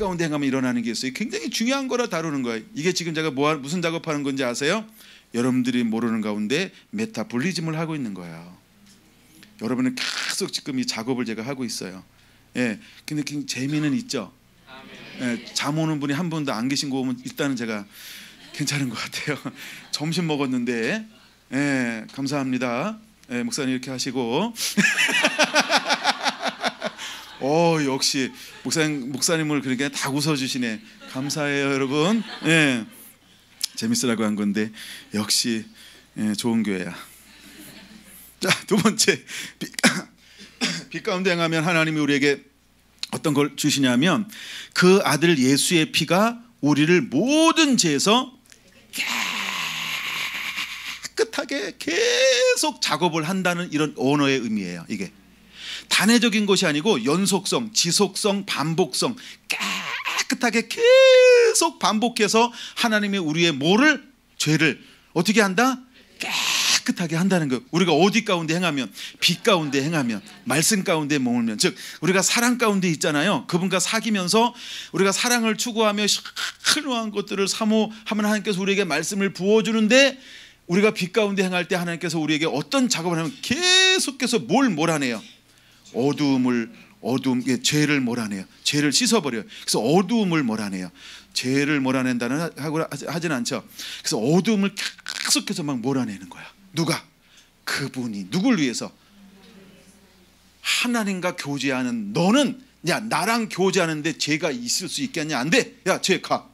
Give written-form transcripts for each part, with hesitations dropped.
가운데 행하면 일어나는 게 있어요. 굉장히 중요한 거라 다루는 거예요. 이게 지금 제가 무슨 작업하는 건지 아세요? 여러분들이 모르는 가운데 메타볼리즘을 하고 있는 거예요. 여러분은 계속 지금 이 작업을 제가 하고 있어요. 예, 근데 재미는 있죠. 예, 잠 오는 분이 한 분도 안 계신 거 보면 일단은 제가 괜찮은 것 같아요. 점심 먹었는데, 예, 감사합니다. 예, 목사님 이렇게 하시고, 역시 목사님을 그렇게 다 웃어주시네. 감사해요, 여러분. 예, 재밌으라고 한 건데 역시 좋은 교회야. 자, 두 번째, 빛 가운데 행하면 하나님이 우리에게 어떤 걸 주시냐면 그 아들 예수의 피가 우리를 모든 죄에서 깨끗하게 계속 작업을 한다는 이런 언어의 의미예요. 이게 단회적인 것이 아니고 연속성, 지속성, 반복성, 깨끗하게 계속 반복해서 하나님이 우리의 죄를 어떻게 한다? 깨끗하게 한다는 것. 우리가 어디 가운데 행하면? 빛 가운데 행하면, 말씀 가운데 머물면, 즉 우리가 사랑 가운데 있잖아요. 그분과 사귀면서 우리가 사랑을 추구하며 신령한 것들을 사모하면 하나님께서 우리에게 말씀을 부어주는데, 우리가 빛 가운데 행할 때 하나님께서 우리에게 어떤 작업을 하면 계속해서 뭘 몰아내요? 죄를 몰아내요. 죄를 씻어버려요. 그래서 어두움을 몰아내요. 죄를 몰아낸다는 하진 않죠. 그래서 어두움을 계속해서 막 몰아내는 거야. 누가? 그분이 누굴 위해서? 하나님과 교제하는 너는, 야, 나랑 교제하는데 죄가 있을 수 있겠냐? 안 돼. 야, 죄 가.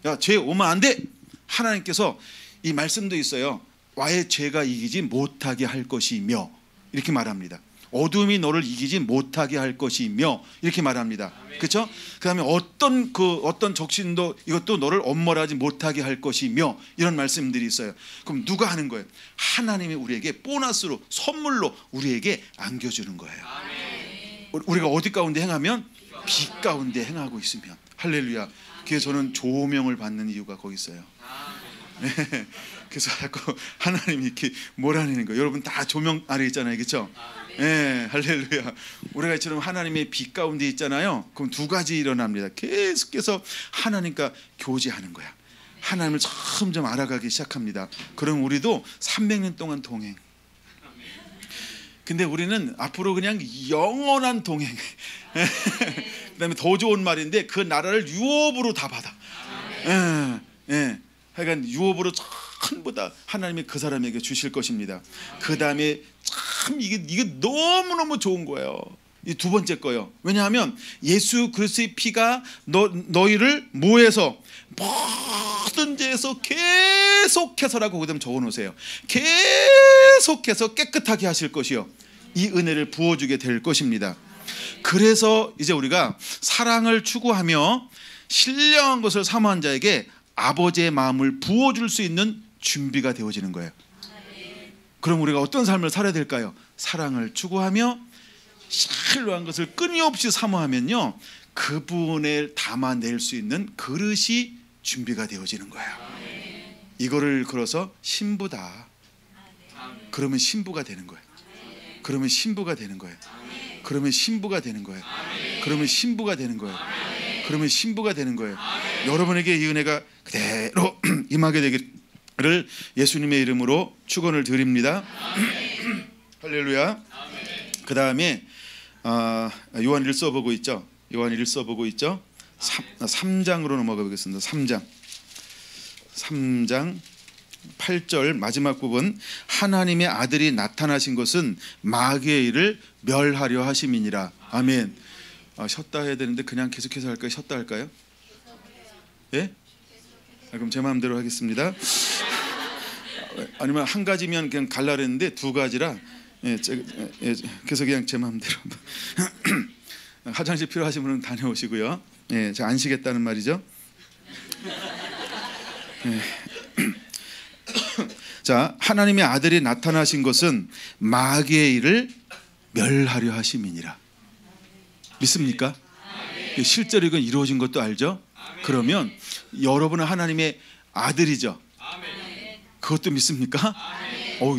야, 죄 오면 안 돼. 하나님께서 이 말씀도 있어요. 와의 죄가 이기지 못하게 할 것이며, 이렇게 말합니다. 어둠이 너를 이기지 못하게 할 것이며, 이렇게 말합니다. 그렇죠? 그다음에 어떤 적신도 이것도 너를 엄몰하지 못하게 할 것이며, 이런 말씀들이 있어요. 그럼 누가 하는 거예요? 하나님이 우리에게 보너스로, 선물로 우리에게 안겨주는 거예요. 우리가 어디 가운데 행하면? 빛 가운데 행하고 있으면. 할렐루야. 그래서 저는 조명을 받는 이유가 거기 있어요. 네. 그래서 자꾸 하나님이 이렇게 몰아내는 거예요. 여러분 다 조명 아래 있잖아요, 그렇죠? 네, 할렐루야. 우리가 이처럼 하나님의 빛 가운데 있잖아요. 그럼 두 가지 일어납니다. 계속해서 하나님과 교제하는 거야. 하나님을 점점 알아가기 시작합니다. 그럼 우리도 300년 동안 동행. 근데 우리는 앞으로 그냥 영원한 동행. 그다음에 더 좋은 말인데 그 나라를 유업으로 다 받아. 하여간 유업으로 전부 다 하나님이 그 사람에게 주실 것입니다. 그 다음에 참 이게 너무너무 좋은 거예요. 이 두 번째 거요. 왜냐하면 예수 그리스도의 피가 너희를 뭐해서? 모든 죄에서 계속해서라고 그다음 적어놓으세요. 계속해서 깨끗하게 하실 것이요, 이 은혜를 부어주게 될 것입니다. 그래서 이제 우리가 사랑을 추구하며 신령한 것을 사모한 자에게 아버지의 마음을 부어줄 수 있는 준비가 되어지는 거예요. 그럼 우리가 어떤 삶을 살아야 될까요? 사랑을 추구하며 신령한 것을 끊임없이 사모하면요, 그분을 담아낼 수 있는 그릇이 준비가 되어지는 거예요. 이거를 걸어서 신부다. 그러면 신부가 되는 거예요. 그러면 신부가 되는 거예요. 그러면 신부가 되는 거예요. 그러면 신부가 되는 거예요. 그러면 신부가 되는 거예요. 여러분에게 이 은혜가 그대로 임하게 되기를 예수님의 이름으로 축원을 드립니다. 할렐루야. 그 다음에 요한 1서 보고 있죠. 요한 1서 보고 있죠. 3장으로 넘어가 보겠습니다. 3장 8절 마지막 부분. 하나님의 아들이 나타나신 것은 마귀의 일을 멸하려 하심이니라. 아멘. 쉬었다 해야 되는데 그냥 계속해서 할까요? 쉬었다 할까요? 예? 그럼 제 마음대로 하겠습니다. 아니면 한 가지면 그냥 갈라 그랬는데 두 가지라, 그래서 그냥 제 마음대로. 화장실 필요하신 분은 다녀오시고요. 제가 안 쉬겠다는 말이죠. 자, 하나님의 아들이 나타나신 것은 마귀의 일을 멸하려 하심이니라. 믿습니까? 실제로 이건 이루어진 것도 알죠? 그러면 여러분은 하나님의 아들이죠? 그것도 믿습니까?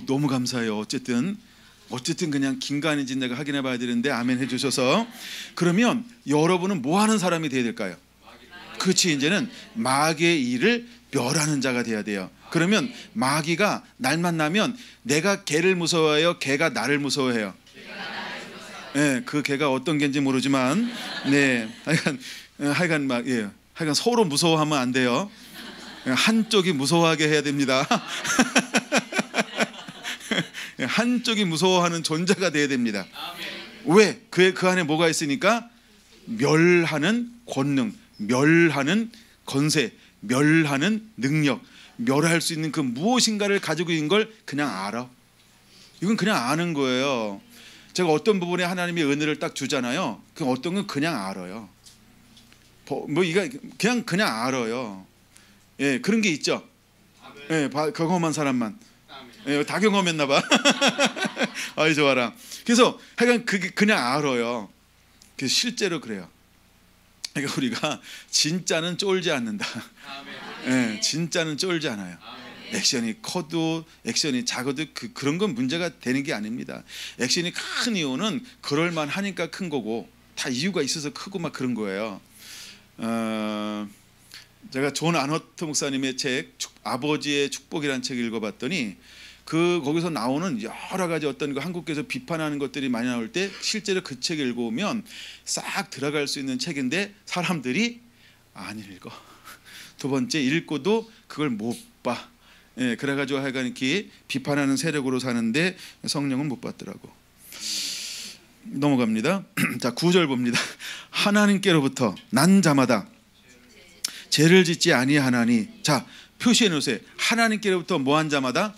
너무 감사해요. 어쨌든 그냥 긴간인지 내가 확인해 봐야 되는데 아멘 해주셔서. 그러면 여러분은 뭐 하는 사람이 되어야 될까요? 그렇지. 이제는 마귀의 일을 멸하는 자가 돼야 돼요. 그러면 마귀가 날 만나면 내가 개를 무서워해요, 개가 나를 무서워해요? 네, 그 개가 어떤 개인지 모르지만, 네, 하여간 막, 예, 하여간 서로 무서워하면 안 돼요. 한쪽이 무서워하게 해야 됩니다. 한쪽이 무서워하는 존재가 돼야 됩니다. 왜? 그 안에 뭐가 있으니까? 멸하는 권능, 멸하는 권세, 멸하는 능력, 멸할 수 있는 그 무엇인가를 가지고 있는 걸 그냥 알아. 이건 그냥 아는 거예요. 제가 어떤 부분에 하나님의 은혜를 딱 주잖아요. 그 어떤 건 그냥 알아요. 뭐 이거 그냥 알아요. 예, 그런 게 있죠. 예, 경험한 사람만. 예, 다 경험했나 봐. 아이 좋아라. 그래서 하여간 그게 그냥 알아요. 그래서 실제로 그래요. 그러니까 우리가 진짜는 쫄지 않는다. 예, 진짜는 쫄지 않아요. 액션이 커도 액션이 작아도 그런 건 문제가 되는 게 아닙니다. 액션이 큰 이유는 그럴만 하니까 큰 거고, 다 이유가 있어서 크고 막 그런 거예요. 제가 존 아너트 목사님의 책 아버지의 축복이라는 책을 읽어봤더니 거기서 나오는 여러 가지 어떤 그 한국에서 비판하는 것들이 많이 나올 때 실제로 그 책을 읽어보면 싹 들어갈 수 있는 책인데 사람들이 안 읽어. 두 번째, 읽고도 그걸 못 봐. 예, 그래가지고 하여간 이렇게 비판하는 세력으로 사는데 성령은 못 받더라고. 넘어갑니다. 자, 9절 봅니다. 하나님께로부터 난 자마다 죄를 짓지 아니하나니. 자, 표시해 놓으세요. 하나님께로부터 뭐한 자마다?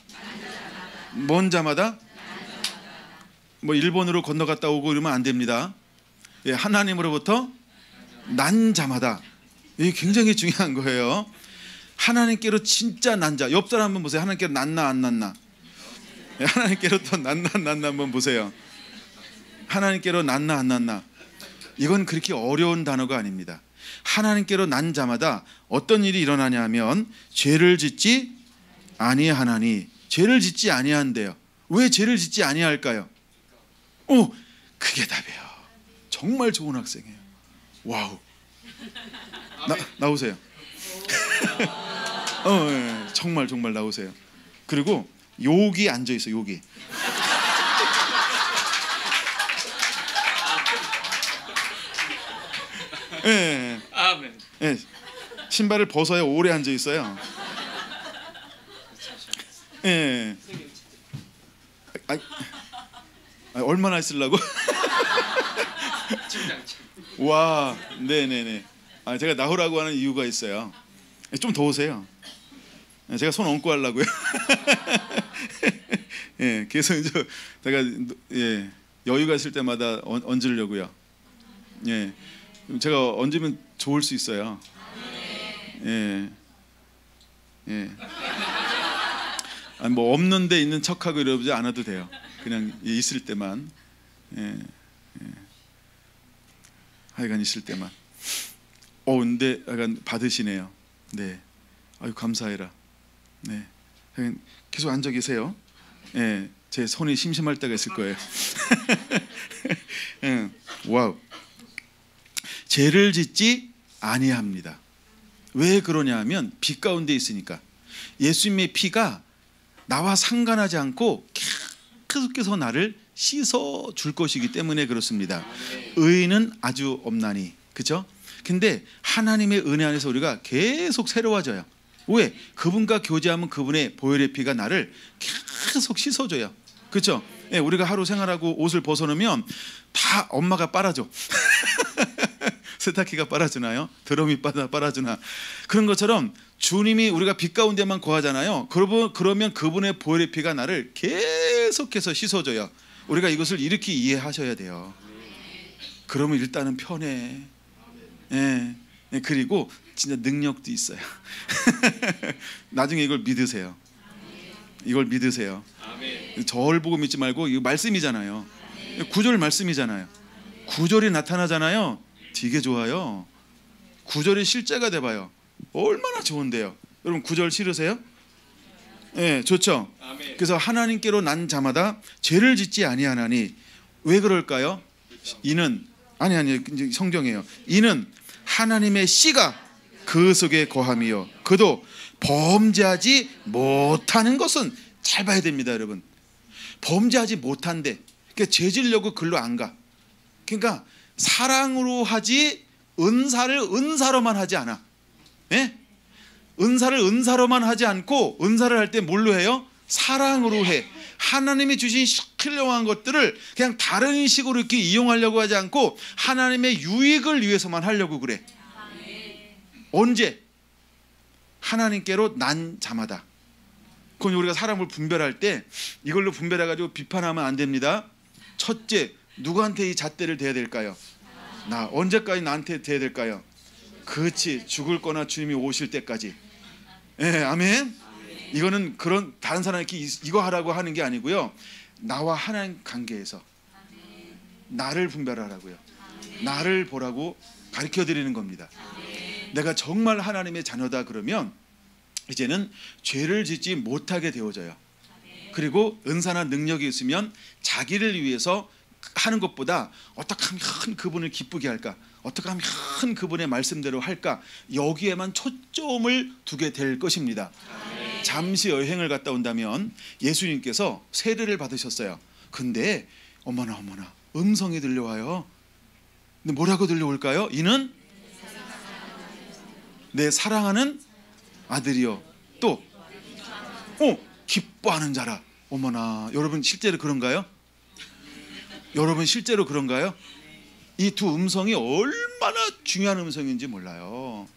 뭔 자마다? 뭐 일본으로 건너갔다 오고 이러면 안 됩니다. 예, 하나님으로부터 난 자마다. 이게 굉장히 중요한 거예요. 하나님께로 진짜 난 자. 옆 사람 한번 보세요. 하나님께로 났나 안 났나? 예, 하나님께로부터 났나 안 났나 한번 보세요. 하나님께로 났나 안 났나? 이건 그렇게 어려운 단어가 아닙니다. 하나님께로 난 자마다 어떤 일이 일어나냐 하면 죄를 짓지 아니하나니. 죄를 짓지 아니한대요. 왜 죄를 짓지 아니할까요? 그게 답이에요. 정말 좋은 학생이에요. 와우. 나오세요. 예, 정말 나오세요. 그리고 여기 앉아 있어. 여기. 예. 아멘. 예. 신발을 벗어야 오래 앉아 있어요. 예. 얼마나 있으려고? 와, 네네네. 제가 나오라고 하는 이유가 있어요. 좀 더 오세요. 제가 손 얹고 하려고요. 예, 그래서 이제 제가 예, 여유가 있을 때마다 얹으려고요. 예, 제가 얹으면 좋을 수 있어요. 예, 예. 뭐 없는 데 있는 척하고 이러지 않아도 돼요. 그냥 있을 때만. 예, 예. 하여간 있을 때만. 근데 약간 받으시네요. 네, 아유 감사해라. 네, 계속 앉아 계세요. 예, 제 손이 심심할 때가 있을 거예요. 예, 와우. 죄를 짓지 아니합니다. 왜 그러냐면 피 가운데 있으니까. 예수님의 피가 나와 상관하지 않고 계속해서 나를 씻어 줄 것이기 때문에 그렇습니다. 의인은 아주 없나니. 그렇죠? 근데 하나님의 은혜 안에서 우리가 계속 새로워져요. 왜? 그분과 교제하면 그분의 보혈의 피가 나를 계속 씻어줘요. 그렇죠? 예, 우리가 하루 생활하고 옷을 벗어놓으면 다 엄마가 빨아줘. 세탁기가 빨아주나요? 드럼이 빨아주나? 그런 것처럼 주님이 우리가 빛 가운데만 거하잖아요. 그러면 그분의 보혈의 피가 나를 계속해서 씻어줘요. 우리가 이것을 이렇게 이해하셔야 돼요. 그러면 일단은 편해. 예, 그리고 진짜 능력도 있어요. 나중에 이걸 믿으세요. 이걸 믿으세요. 저를 보고 믿지 말고 이거 말씀이잖아요. 구절 말씀이잖아요. 구절이 나타나잖아요. 되게 좋아요. 구절이 실제가 돼봐요. 얼마나 좋은데요. 여러분 구절 싫으세요? 예, 좋죠. 그래서 하나님께로 난 자마다 죄를 짓지 아니하나니. 왜 그럴까요? 이는 아니 성경이에요. 이는 하나님의 씨가 그 속에 거함이요 그도 범죄하지 못하는 것은, 잘 봐야 됩니다 여러분. 범죄하지 못한데, 그러니까 죄지려고 글로 안 가. 그러니까 사랑으로 하지 은사를 은사로만 하지 않아. 예? 은사를 은사로만 하지 않고, 은사를 할 때 뭘로 해요? 사랑으로 해. 하나님이 주신 훌륭한 것들을 그냥 다른 식으로 이렇게 이용하려고 하지 않고 하나님의 유익을 위해서만 하려고 그래. 언제? 하나님께로 난 자마다. 그건 우리가 사람을 분별할 때 이걸로 분별해가지고 비판하면 안 됩니다. 첫째, 누구한테 이 잣대를 대야 될까요? 나. 언제까지 나한테 대야 될까요? 그렇지, 죽을 거나 주님이 오실 때까지. 예, 아멘. 이거는 그런 다른 사람에게 이거 하라고 하는 게 아니고요, 나와 하나님 관계에서 나를 분별하라고요. 나를 보라고 가르쳐 드리는 겁니다. 내가 정말 하나님의 자녀다 그러면 이제는 죄를 짓지 못하게 되어져요. 그리고 은사나 능력이 있으면 자기를 위해서 하는 것보다 어떻게 하면 그분을 기쁘게 할까, 어떻게 하면 그분의 말씀대로 할까, 여기에만 초점을 두게 될 것입니다. 잠시 여행을 갔다 온다면 예수님께서 세례를 받으셨어요. 근데 어머나 음성이 들려와요. 근데 뭐라고 들려올까요? 이는 내 사랑하는 아들이요 또 기뻐하는 자라. 어머나, 여러분 실제로 그런가요? 여러분 실제로 그런가요? 이 두 음성이 얼마나 중요한 음성인지 몰라요.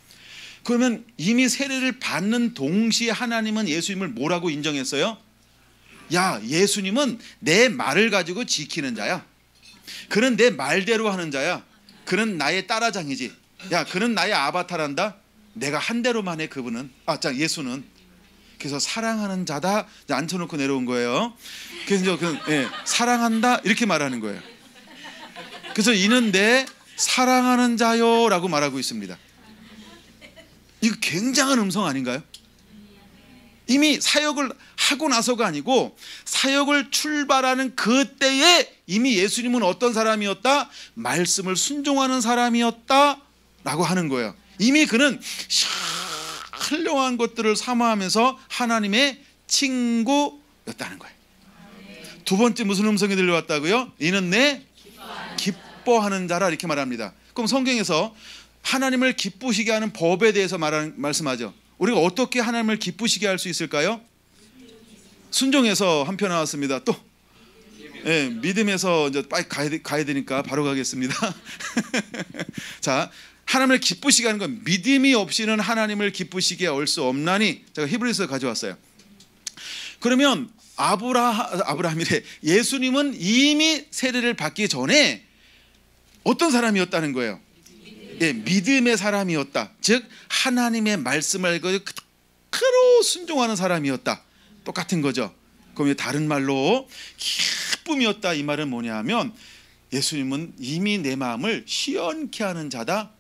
그러면 이미 세례를 받는 동시에 하나님은 예수님을 뭐라고 인정했어요? 야, 예수님은 내 말을 가지고 지키는 자야. 그는 내 말대로 하는 자야. 그는 나의 따라장이지. 야, 그는 나의 아바타란다. 내가 한 대로만 해. 그분은 예수는. 그래서 사랑하는 자다 앉혀놓고 내려온 거예요. 그래서 사랑한다 이렇게 말하는 거예요. 그래서 이는 내 사랑하는 자요라고 말하고 있습니다. 이거 굉장한 음성 아닌가요? 이미 사역을 하고 나서가 아니고 사역을 출발하는 그때에 이미 예수님은 어떤 사람이었다? 말씀을 순종하는 사람이었다라고 하는 거예요. 이미 그는 훌륭한 것들을 사모하면서 하나님의 친구였다는 거예요. 두 번째 무슨 음성이 들려왔다고요? 이는 내 기뻐하는 자라 이렇게 말합니다. 그럼 성경에서 하나님을 기쁘시게 하는 법에 대해서 말씀하죠. 우리가 어떻게 하나님을 기쁘시게 할 수 있을까요? 순종해서 한 표 나왔습니다. 또 믿음에서 이제 빨리 가야 되니까 바로 가겠습니다. 자, 하나님을 기쁘시게 하는 건 믿음이 없이는 하나님을 기쁘시게 할 수 없나니, 제가 히브리서 가져왔어요. 그러면 아브라함이래. 예수님은 이미 세례를 받기 전에 어떤 사람이었다는 거예요? 믿음의 사람이었다. 즉 하나님의 말씀을 그대로 순종하는 사람이었다. 똑같은 거죠. 그럼 다른 말로 기쁨이었다. 이 말은 뭐냐면 예수님은 이미 내 마음을 시원케 하는 자다.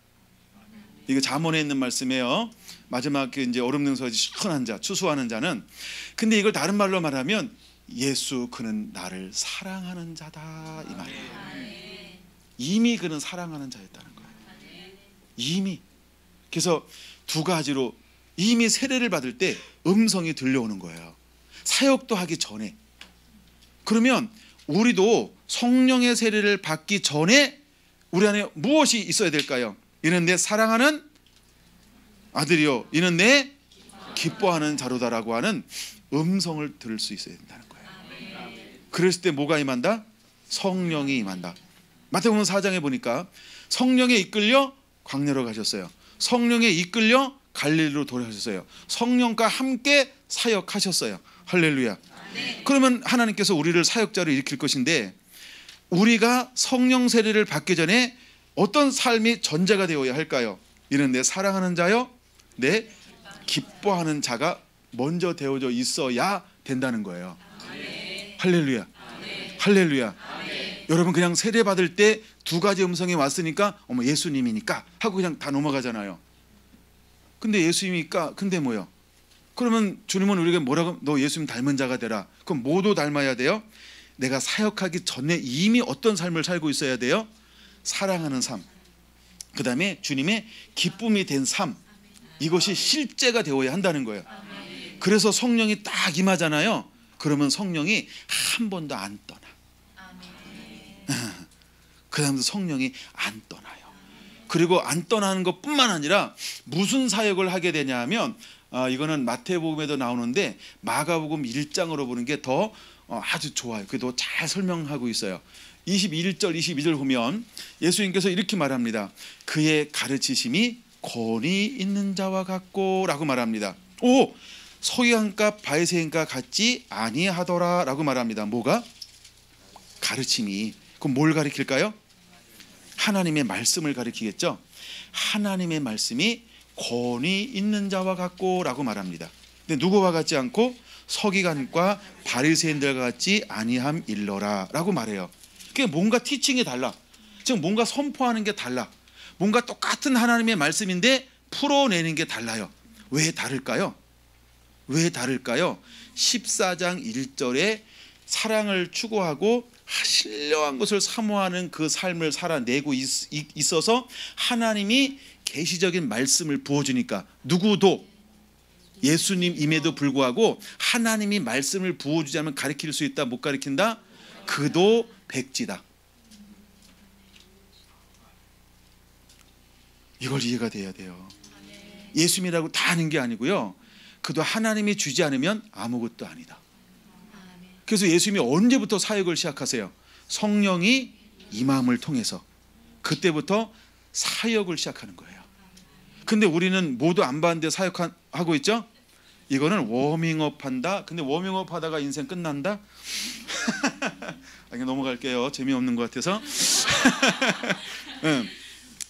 이거 잠언에 있는 말씀이에요. 마지막 이제 얼음능선이 시원한 자, 추수하는 자는. 근데 이걸 다른 말로 말하면 예수 그는 나를 사랑하는 자다 이 말이에요. 이미 그는 사랑하는 자였다는 거예요. 이미. 그래서 두 가지로 이미 세례를 받을 때 음성이 들려오는 거예요. 사역도 하기 전에. 그러면 우리도 성령의 세례를 받기 전에 우리 안에 무엇이 있어야 될까요? 이는 내 사랑하는 아들이요 이는 내 기뻐하는 자로다라고 하는 음성을 들을 수 있어야 된다는 거예요. 그랬을 때 뭐가 임한다? 성령이 임한다. 마태복음 4장에 보니까 성령에 이끌려 광야로 가셨어요. 성령에 이끌려 갈릴리로 돌아가셨어요. 성령과 함께 사역하셨어요. 할렐루야. 그러면 하나님께서 우리를 사역자로 일으킬 것인데, 우리가 성령 세례를 받기 전에 어떤 삶이 전제가 되어야 할까요? 이는 내 사랑하는 자요 내 기뻐하는 자가 먼저 되어져 있어야 된다는 거예요. 할렐루야. 할렐루야. 여러분 그냥 세례 받을 때 두 가지 음성이 왔으니까 어머 예수님이니까 하고 그냥 다 넘어가잖아요. 근데 예수님이니까 근데 뭐요? 그러면 주님은 우리에게 뭐라고, 너 예수님 닮은 자가 되라. 그럼 뭐도 닮아야 돼요? 내가 사역하기 전에 이미 어떤 삶을 살고 있어야 돼요? 사랑하는 삶. 그 다음에 주님의 기쁨이 된 삶. 이것이 실제가 되어야 한다는 거예요. 그래서 성령이 딱 임하잖아요. 그러면 성령이 한 번도 안 떠나. 그 다음부터 성령이 안 떠나요. 그리고 안 떠나는 것뿐만 아니라 무슨 사역을 하게 되냐 하면 이거는 마태복음에도 나오는데 마가복음 1장으로 보는 게 더 아주 좋아요. 그래도 잘 설명하고 있어요. 21절 22절 보면 예수님께서 이렇게 말합니다. 그의 가르치심이 권위 있는 자와 같고 라고 말합니다. 오, 서기관과 바리새인과 같지 아니하더라 라고 말합니다. 뭐가? 가르침이. 그럼 뭘 가르칠까요? 하나님의 말씀을 가르치겠죠. 하나님의 말씀이 권위 있는 자와 같고 라고 말합니다. 근데 누구와 같지 않고 서기관과 바리새인들과 같지 아니함 일러라 라고 말해요. 그게 뭔가 티칭이 달라. 즉 뭔가 선포하는 게 달라. 뭔가 똑같은 하나님의 말씀인데 풀어내는 게 달라요. 왜 다를까요? 왜 다를까요? 14장 1절에 사랑을 추구하고 신령한 것을 사모하는 그 삶을 살아내고 있어서 하나님이 계시적인 말씀을 부어주니까 누구도 예수님임에도 불구하고 하나님이 말씀을 부어주지 않으면 가르칠 수 있다 못 가르친다? 그도 백지다. 이걸 이해가 돼야 돼요. 예수님이라고 다 아는 게 아니고요. 그도 하나님이 주지 않으면 아무것도 아니다. 그래서 예수님이 언제부터 사역을 시작하세요? 성령이 임함을 통해서 그때부터 사역을 시작하는 거예요. 근데 우리는 모두 안 받는데 사역하고 있죠? 이거는 워밍업 한다. 근데 워밍업 하다가 인생 끝난다? 넘어갈게요. 재미없는 것 같아서.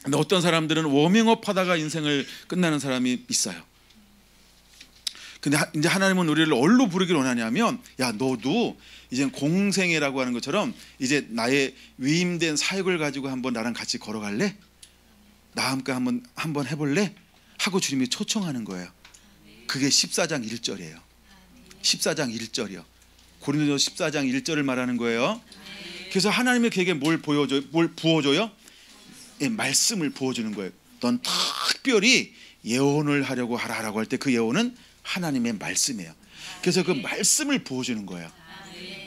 근데 어떤 사람들은 워밍업 하다가 인생을 끝나는 사람이 있어요. 근데 이제 하나님은 우리를 어디로 부르기를 원하냐면, 야 너도 이제 공생애라고 하는 것처럼 이제 나의 위임된 사역을 가지고 한번 나랑 같이 걸어갈래? 나와 함께 한번 해볼래? 하고 주님이 초청하는 거예요. 그게 14장 1절이에요. 14장 1절이요. 고린도서 14장 1절을 말하는 거예요. 그래서 하나님이 그에게 뭘 부어줘요? 예, 말씀을 부어주는 거예요. 넌 특별히 예언을 하려고 하라라고 할 때 그 예언은 하나님의 말씀이에요. 그래서 그 말씀을 부어주는 거예요.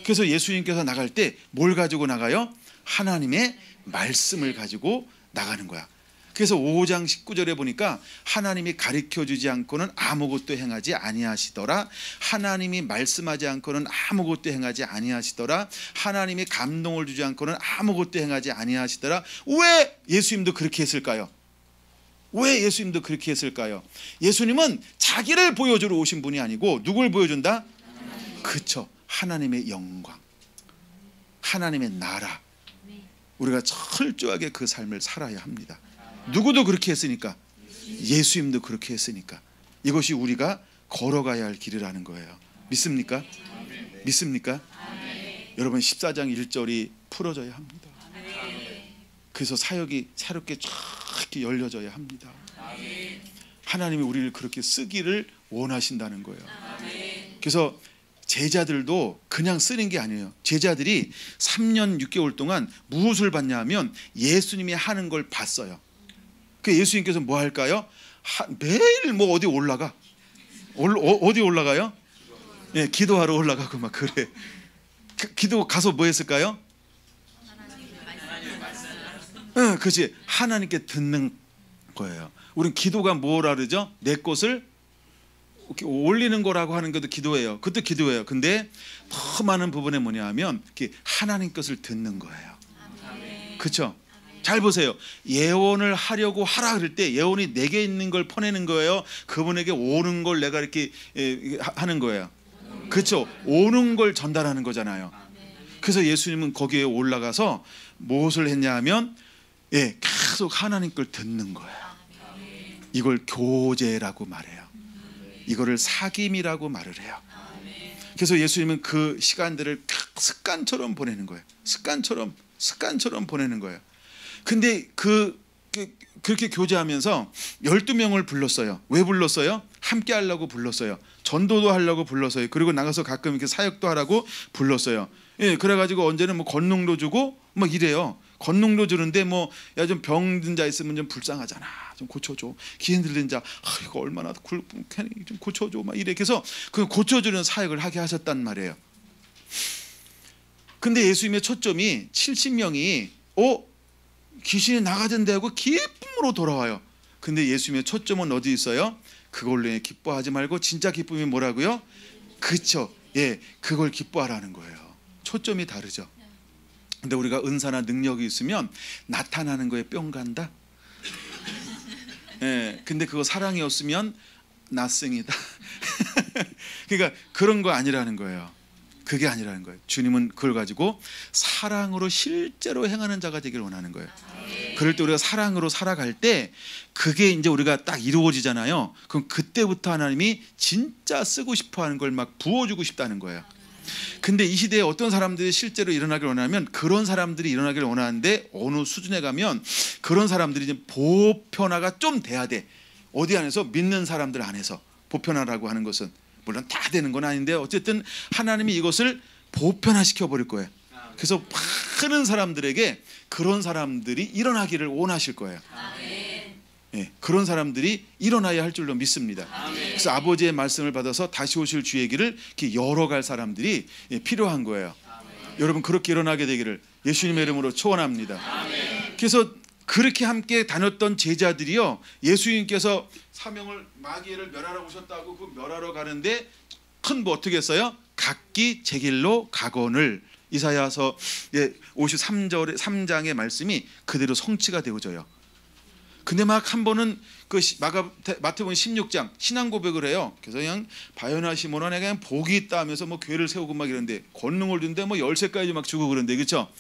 그래서 예수님께서 나갈 때 뭘 가지고 나가요? 하나님의 말씀을 가지고 나가는 거야. 그래서 5장 19절에 보니까 하나님이 가르쳐주지 않고는 아무것도 행하지 아니하시더라. 하나님이 말씀하지 않고는 아무것도 행하지 아니하시더라. 하나님이 감동을 주지 않고는 아무것도 행하지 아니하시더라. 왜 예수님도 그렇게 했을까요? 왜 예수님도 그렇게 했을까요? 예수님은 자기를 보여주러 오신 분이 아니고 누굴 보여준다? 그렇죠. 하나님의 영광, 하나님의 나라. 우리가 철저하게 그 삶을 살아야 합니다. 누구도 그렇게 했으니까, 예수님도 그렇게 했으니까 이것이 우리가 걸어가야 할 길이라는 거예요. 믿습니까? 믿습니까? 여러분 14장 1절이 풀어져야 합니다. 그래서 사역이 새롭게 쫙 열려져야 합니다. 하나님이 우리를 그렇게 쓰기를 원하신다는 거예요. 그래서 제자들도 그냥 쓰는 게 아니에요. 제자들이 3년 6개월 동안 무엇을 봤냐 하면 예수님이 하는 걸 봤어요. 그 예수님께서 뭐 할까요? 매일 뭐 어디 올라가. 어디 올라가요? 예, 기도하러 올라가고 막 그래. 기도 가서 뭐 했을까요? 응, 그렇지. 하나님께 듣는 거예요. 우린 기도가 뭐라 그러죠? 내 것을 올리는 거라고 하는 것도 기도예요. 그것도 기도예요. 근데 더 많은 부분에 뭐냐 하면 하나님 것을 듣는 거예요. 그렇죠? 잘 보세요. 예언을 하려고 하라 그럴 때 예언이 내게 있는 걸 퍼내는 거예요. 그분에게 오는 걸 내가 이렇게 하는 거예요. 그렇죠? 오는 걸 전달하는 거잖아요. 그래서 예수님은 거기에 올라가서 무엇을 했냐 하면 계속 하나님 걸 듣는 거예요. 이걸 교제라고 말해요. 이거를 사귐이라고 말을 해요. 그래서 예수님은 그 시간들을 습관처럼 보내는 거예요. 습관처럼 보내는 거예요. 근데 그렇게 교제하면서 12명을 불렀어요. 왜 불렀어요? 함께 하려고 불렀어요. 전도도 하려고 불렀어요. 그리고 나가서 가끔 이렇게 사역도 하라고 불렀어요. 예, 그래가지고 언제는 뭐 건능도 주고 막 이래요. 건능도 주는데 뭐 야 좀 병든 자 있으면 좀 불쌍하잖아. 좀 고쳐줘. 기행 들린 자, 이거 얼마나 좀 고쳐줘. 막 이렇게 해서 그 고쳐주는 사역을 하게 하셨단 말이에요. 근데 예수님의 초점이 70명이 귀신이 나가던데 하고 기쁨으로 돌아와요. 근데 예수님의 초점은 어디 있어요? 그걸로 기뻐하지 말고 진짜 기쁨이 뭐라고요? 그렇죠. 예, 그걸 기뻐하라는 거예요. 초점이 다르죠. 근데 우리가 은사나 능력이 있으면 나타나는 거에 뿅 간다. 예, 근데 그거 사랑이었으면 nothing이다. 그러니까 그런 거 아니라는 거예요. 그게 아니라는 거예요. 주님은 그걸 가지고 사랑으로 실제로 행하는 자가 되기를 원하는 거예요. 그럴 때 우리가 사랑으로 살아갈 때 그게 이제 우리가 딱 이루어지잖아요. 그럼 그때부터 하나님이 진짜 쓰고 싶어하는 걸 막 부어주고 싶다는 거예요. 근데 이 시대에 어떤 사람들이 실제로 일어나길 원하면 그런 사람들이 일어나길 원하는데 어느 수준에 가면 그런 사람들이 이제 보편화가 좀 돼야 돼. 어디 안에서? 믿는 사람들 안에서. 보편화라고 하는 것은 물론 다 되는 건 아닌데 어쨌든 하나님이 이것을 보편화시켜 버릴 거예요. 그래서 많은 사람들에게 그런 사람들이 일어나기를 원하실 거예요. 예, 그런 사람들이 일어나야 할 줄로 믿습니다. 그래서 아버지의 말씀을 받아서 다시 오실 주 얘기를 이렇게 열어갈 사람들이 필요한 거예요. 여러분 그렇게 일어나게 되기를 예수님의 이름으로 초원합니다. 그래서 그렇게 함께 다녔던 제자들이요, 예수님께서 사명을 마귀를 멸하러 오셨다고 그 멸하러 가는데 큰 뭐 어떻게 했어요? 각기 제 길로 가거늘. 이사야서 53절의 3장의 말씀이 그대로 성취가 되어져요. 근데 막 한 번은 그 마태복음 16장 신앙 고백을 해요. 그래서 그냥 바요나 시몬아 내가 그냥 복이 있다 하면서 뭐 교회를 세우고 막 이런데 권능을 준대 뭐 열쇠까지 막 주고 그런데, 그렇죠?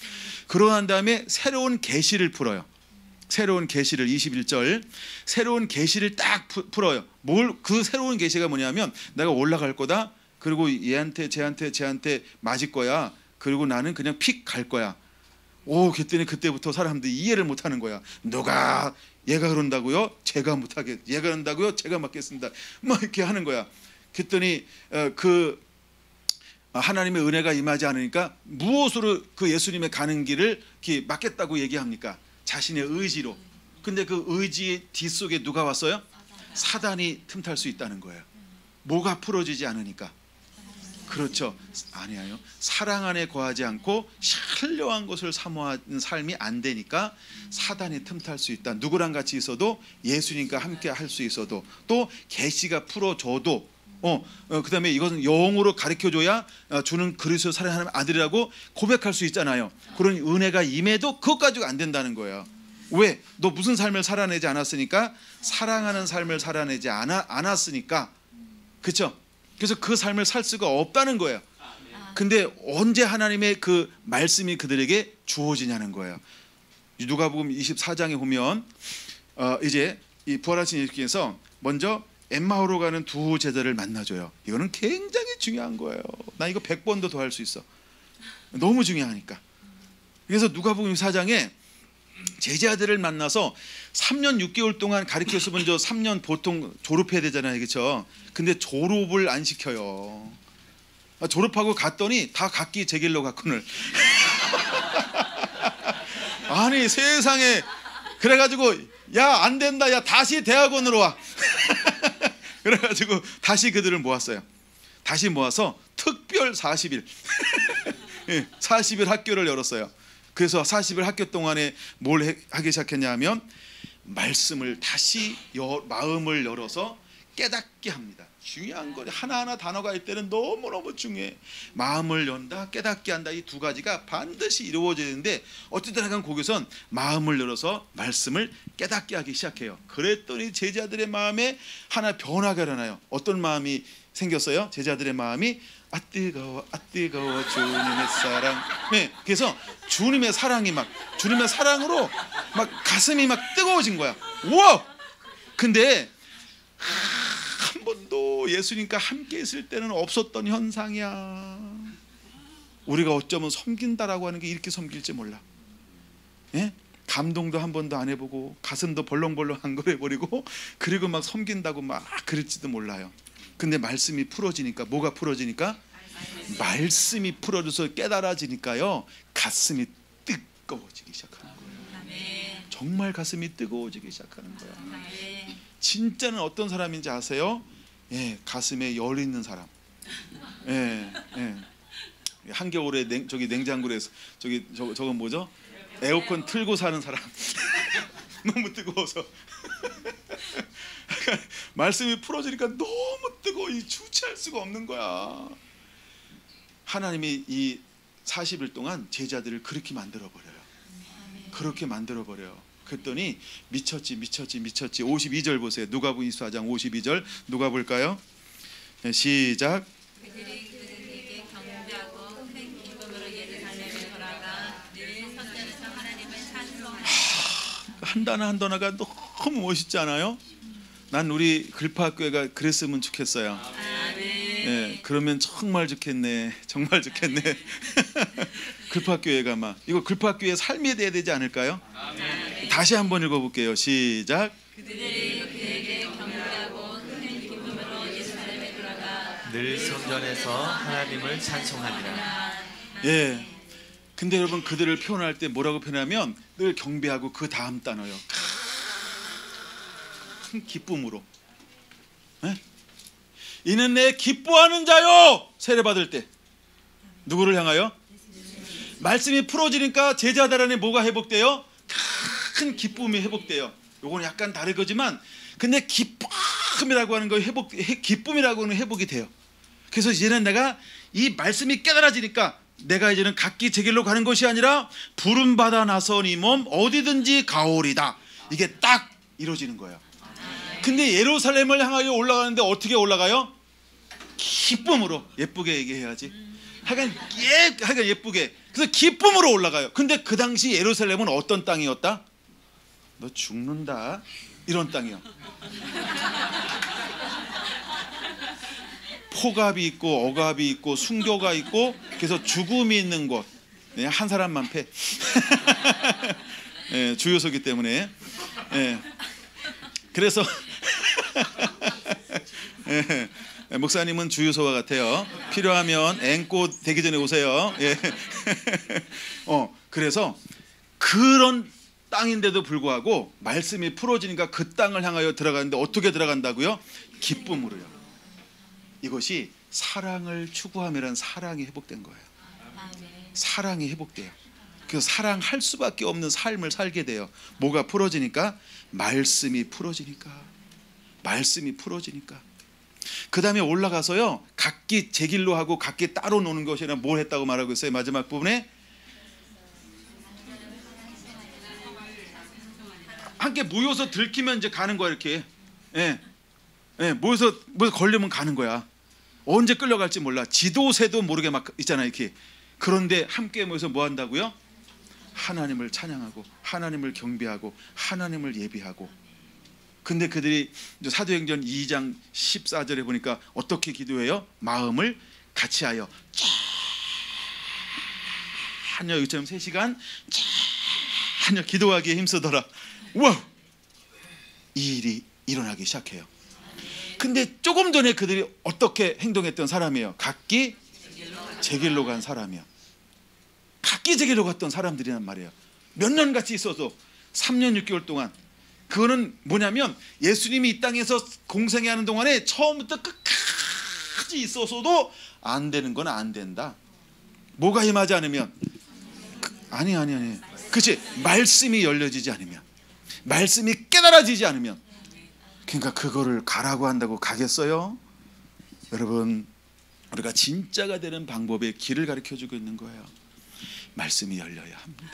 그러고 난 다음에 새로운 계시를 풀어요. 새로운 계시를 21절 새로운 계시를 딱 풀어요. 그 새로운 계시가 뭐냐면 내가 올라갈 거다. 그리고 얘한테 쟤한테 맞을 거야. 그리고 나는 그냥 픽 갈 거야. 그랬더니 그때부터 사람들이 이해를 못하는 거야. 누가 얘가 그런다고요? 제가 못하게. 얘가 그런다고요? 제가 맡겠습니다. 막 이렇게 하는 거야. 그랬더니 하나님의 은혜가 임하지 않으니까 무엇으로 그 예수님의 가는 길을 이렇게 맡겠다고 얘기합니까? 자신의 의지로. 근데 그 의지의 뒷속에 누가 왔어요? 사단이 틈탈 수 있다는 거예요. 뭐가 풀어지지 않으니까. 그렇죠. 아니에요. 사랑 안에 거하지 않고 신령한 것을 사모하는 삶이 안 되니까 사단이 틈탈 수 있다. 누구랑 같이 있어도 예수님과 함께 할 수 있어도 또 계시가 풀어줘도 그다음에 이것은 영으로 가르쳐줘야 주는 그리스도 살아가는 아들이라고 고백할 수 있잖아요. 그런 은혜가 임해도 그것 가지고 안 된다는 거예요. 왜? 너 무슨 삶을 살아내지 않았으니까? 사랑하는 삶을 살아내지 않았으니까. 그렇죠? 그래서 그 삶을 살 수가 없다는 거예요. 근데 언제 하나님의 그 말씀이 그들에게 주어지냐는 거예요. 누가복음 24장에 보면 이제 이 부활하신 예수께서 먼저 엠마오로 가는 두 제자를 만나줘요. 이거는 굉장히 중요한 거예요. 나 이거 100번도 더 할 수 있어. 너무 중요하니까. 그래서 누가복음 24장에 제자들을 만나서 3년 6개월 동안 가르쳐서 먼저 3년 보통 졸업해야 되잖아요. 그렇죠? 근데 졸업을 안 시켜요. 졸업하고 갔더니 다 각기 제 길로 갔거늘. 아니 세상에. 그래가지고 야 안 된다. 야 다시 대학원으로 와. 그래가지고 다시 그들을 모았어요. 다시 모아서 특별 40일 40일 학교를 열었어요. 그래서 40일 학교 동안에 뭘 하기 시작했냐 하면 말씀을 다시 마음을 열어서 깨닫게 합니다. 중요한 거 하나하나 단어가 있을 때는 너무너무 중요해. 마음을 연다, 깨닫게 한다. 이 두 가지가 반드시 이루어지는데 어쨌든 하여간 거기선 마음을 열어서 말씀을 깨닫게 하기 시작해요. 그랬더니 제자들의 마음에 하나 변화가 일어나요. 어떤 마음이 생겼어요? 제자들의 마음이 아 뜨거워 주님의 사랑. 네, 그래서 주님의 사랑이 막 주님의 사랑으로 막 가슴이 막 뜨거워진 거야. 우와! 근데 한 번도 예수님과 함께 있을 때는 없었던 현상이야. 우리가 어쩌면 섬긴다라고 하는 게 이렇게 섬길지 몰라. 예? 감동도 한 번도 안 해보고 가슴도 벌렁벌렁 안 거려버리고 그리고 막 섬긴다고 막 그럴지도 몰라요. 근데 말씀이 풀어지니까 뭐가 풀어지니까? 말씀이 풀어져서 깨달아지니까요 가슴이 뜨거워지기 시작하는 거예요. 정말 가슴이 뜨거워지기 시작하는 거야. 진짜는 어떤 사람인지 아세요? 예, 가슴에 열 있는 사람. 예, 예. 한겨울에 저기 냉장고에서 저건 뭐죠? 에어컨 틀고 사는 사람. 너무 뜨거워서. 말씀이 풀어지니까 너무 뜨거워. 주체할 수가 없는 거야. 하나님이 이 40일 동안 제자들을 그렇게 만들어 버려요. 그렇게 만들어 버려요. 그랬더니 미쳤지. 52절 보세요. 누가복음 24장 52절 누가 볼까요? 네, 시작. 그들이 그들에게 경배하고 큰 기쁨으로 예루살렘에 돌아가 늘 성전에서 하나님을 찬송하니. 한 단어 한 단어가 너무 멋있지 않아요? 난 우리 글파학교회가 그랬으면 좋겠어요. 예, 그러면 정말 좋겠네. 정말 좋겠네. 글파학교회가 막 이거 글파학교회 삶이 돼야 되지 않을까요? 다시 한번 읽어볼게요. 시작. 그들이 그에게 경배하고 큰 기쁨으로 예루살렘에 돌아가 늘 성전에서 하나님을 찬송하니라. 예. 근데 여러분 그들을 표현할 때 뭐라고 표현하면 늘 경배하고 그 다음 단어요. 큰 기쁨으로. 예? 이는 내 기뻐하는 자요. 세례 받을 때 누구를 향하여? 말씀이 풀어지니까 제자들 안에 뭐가 회복돼요? 큰 기쁨이 회복돼요. 요거는 약간 다르거지만 근데 기쁨이라고 하는 거 기쁨이라고 하는 회복이 돼요. 그래서 이제는 내가 이 말씀이 깨달아지니까 내가 이제는 각기 제 길로 가는 것이 아니라 부름 받아 나선 이 몸 어디든지 가오리다. 이게 딱 이루어지는 거예요. 근데 예루살렘을 향하여 올라가는데 어떻게 올라가요? 기쁨으로. 예쁘게 얘기해야지. 하여간 예쁘게. 그래서 기쁨으로 올라가요. 근데 그 당시 예루살렘은 어떤 땅이었다? 너 죽는다 이런 땅이요. 포갑이 있고 억압이 있고 순교가 있고 그래서 죽음이 있는 곳. 네, 한 사람만 패. 네, 주요소기 때문에. 네. 그래서 네, 목사님은 주유소와 같아요. 필요하면 앵꼬 되기 전에 오세요. 예. 그래서 그런 땅인데도 불구하고 말씀이 풀어지니까 그 땅을 향하여 들어가는데 어떻게 들어간다고요? 기쁨으로요. 이것이 사랑을 추구하면 사랑이 회복된 거예요. 사랑이 회복돼요. 그래서 사랑할 수밖에 없는 삶을 살게 돼요. 뭐가 풀어지니까? 말씀이 풀어지니까. 말씀이 풀어지니까. 그 다음에 올라가서요 각기 제 길로 하고 각기 따로 노는 것이 아니라 뭘 했다고 말하고 있어요? 마지막 부분에 함께 모여서 들키면 이제 가는 거야. 이렇게 모여서 걸리면 가는 거야. 언제 끌려갈지 몰라. 지도새도 모르게 막 있잖아요. 이렇게. 그런데 함께 모여서 뭐 한다고요? 하나님을 찬양하고 하나님을 경배하고 하나님을 예배하고. 근데 그들이 사도행전 2장 14절에 보니까 어떻게 기도해요? 마음을 같이하여 찬여 요처럼 3시간 찬여 기도하기에 힘쓰더라. 우와! 이 일이 일어나기 시작해요. 근데 조금 전에 그들이 어떻게 행동했던 사람이에요? 각기 제 길로 간 사람이에요. 각기 제 길로 갔던 사람들이란 말이에요. 몇 년 같이 있어도 3년 6개월 동안. 그거는 뭐냐면 예수님이 이 땅에서 공생애 하는 동안에 처음부터 끝까지 있어서도 안 되는 건 안 된다. 뭐가 임하지 않으면? 아니. 그치? 말씀이 열려지지 않으면, 말씀이 깨달아지지 않으면. 그러니까 그거를 가라고 한다고 가겠어요? 여러분, 우리가 진짜가 되는 방법의 길을 가르쳐주고 있는 거예요. 말씀이 열려야 합니다.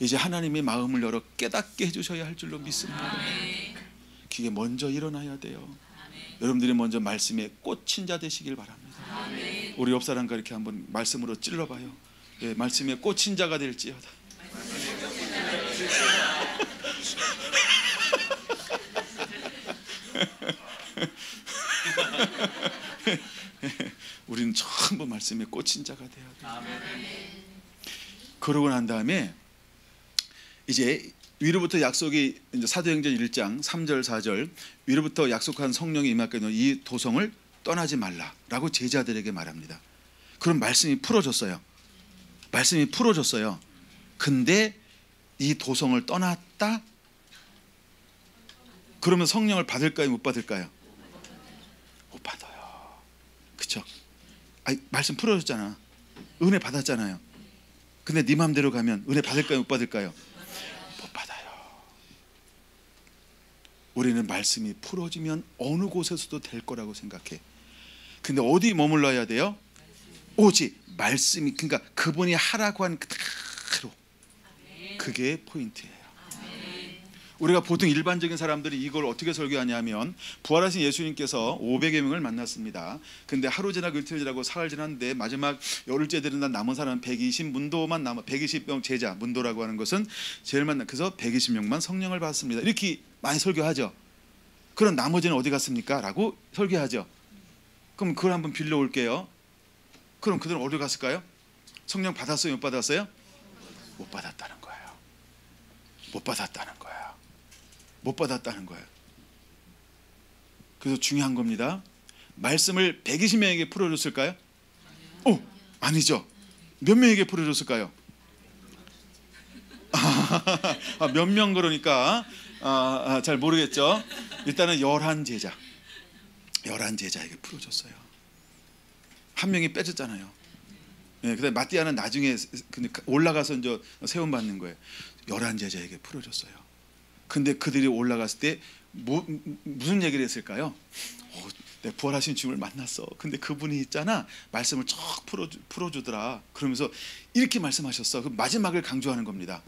이제 하나님이 마음을 열어 깨닫게 해주셔야 할 줄로 믿습니다. 그게 먼저 일어나야 돼요. 여러분들이 먼저 말씀에 꽂힌 자 되시길 바랍니다. 우리 옆 사람과 이렇게 한번 말씀으로 찔러봐요. 예, 말씀에 꽂힌 자가 될지어다. 우리는 전부 말씀에 꽂힌 자가 돼야 돼요. 그러고 난 다음에 이제 위로부터 약속이 이제 사도행전 1장 3절 4절 위로부터 약속한 성령이 임하게 되는 이 도성을 떠나지 말라라고 제자들에게 말합니다. 그럼 말씀이 풀어졌어요. 말씀이 풀어졌어요. 근데 이 도성을 떠났다? 그러면 성령을 받을까요? 못 받을까요? 못 받아요. 그쵸? 말씀 풀어줬잖아. 은혜 받았잖아요. 근데 네 맘대로 가면 은혜 받을까요? 못 받을까요? 못 받아요. 우리는 말씀이 풀어지면 어느 곳에서도 될 거라고 생각해. 근데 어디 머물러야 돼요? 오직 말씀이, 그러니까 그분이 하라고 한 그대로. 그게 포인트예요. 우리가 보통 일반적인 사람들이 이걸 어떻게 설교하냐면, 부활하신 예수님께서 500여 명을 만났습니다. 근데 하루 지나고 이틀 지나고 사흘 지났는데 마지막 열흘째 되는 날 남은 사람은 120문도만 남아, 120명 제자, 문도라고 하는 것은 제일 만나. 그래서 120명만 성령을 받습니다. 이렇게 많이 설교하죠. 그럼 나머지는 어디 갔습니까? 라고 설교하죠. 그럼 그걸 한번 빌려올게요. 그럼 그들은 어디 갔을까요? 성령 받았어요? 못 받았어요? 못 받았다는 거예요. 못 받았다는 거예요. 못 받았다는 거예요. 그래서 중요한 겁니다. 말씀을 120명에게 풀어줬을까요? 아니죠. 몇 명에게 풀어줬을까요? 몇 명, 그러니까 잘 모르겠죠. 일단은 11제자, 11제자에게 풀어줬어요. 한 명이 빼졌잖아요. 네, 그다음에 마띠아는 나중에 올라가서 이제 세움 받는 거예요. 11제자에게 풀어줬어요. 근데 그들이 올라갔을 때 무슨 얘기를 했을까요? 내 부활하신 주님을 만났어. 근데 그분이 있잖아, 말씀을 쫙 풀어주더라. 그러면서 이렇게 말씀하셨어. 그 마지막을 강조하는 겁니다.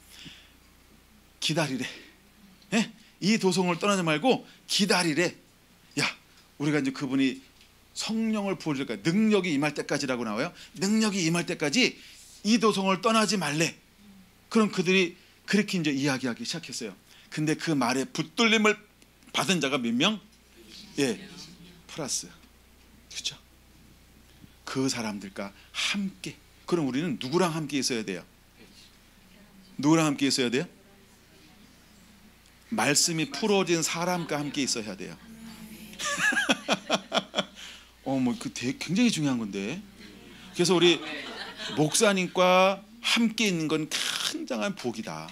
기다리래. 네? 이 도성을 떠나지 말고 기다리래. 야, 우리가 이제 그분이 성령을 부어줄 때까지, 능력이 임할 때까지라고 나와요. 능력이 임할 때까지 이 도성을 떠나지 말래. 그럼 그들이 그렇게 이제 이야기하기 시작했어요. 근데 그 말에 붙들림을 받은 자가 몇 명? 예, 플러스. 그렇죠? 그 사람들과 함께. 그럼 우리는 누구랑 함께 있어야 돼요? 누구랑 함께 있어야 돼요? 말씀이 풀어진 사람과 함께 있어야 돼요. 굉장히 중요한 건데. 그래서 우리 목사님과 함께 있는 건 굉장한 복이다.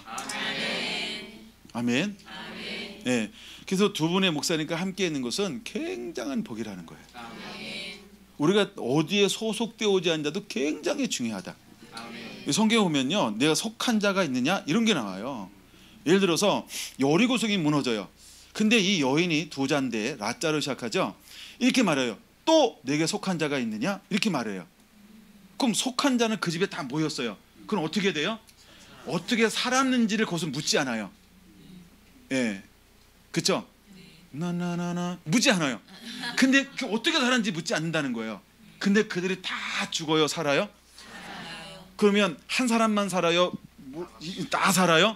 아멘. 네. 그래서 두 분의 목사님과 함께 있는 것은 굉장한 복이라는 거예요. 우리가 어디에 소속되어 오지 않는 자도 굉장히 중요하다. 성경에 보면요, 내가 속한 자가 있느냐 이런 게 나와요. 예를 들어서 여리고성이 무너져요. 근데 이 여인이 부자인데 라자로 시작하죠. 이렇게 말해요. 또 내게 속한 자가 있느냐 이렇게 말해요. 그럼 속한 자는 그 집에 다 모였어요. 그럼 어떻게 돼요? 어떻게 살았는지를 거기서 묻지 않아요. 예, 그렇죠? 나나나나 묻지 않아요. 근데 어떻게 살았는지 묻지 않는다는 거예요. 근데 그들이 다 죽어요, 살아요? 그러면 한 사람만 살아요? 다 살아요?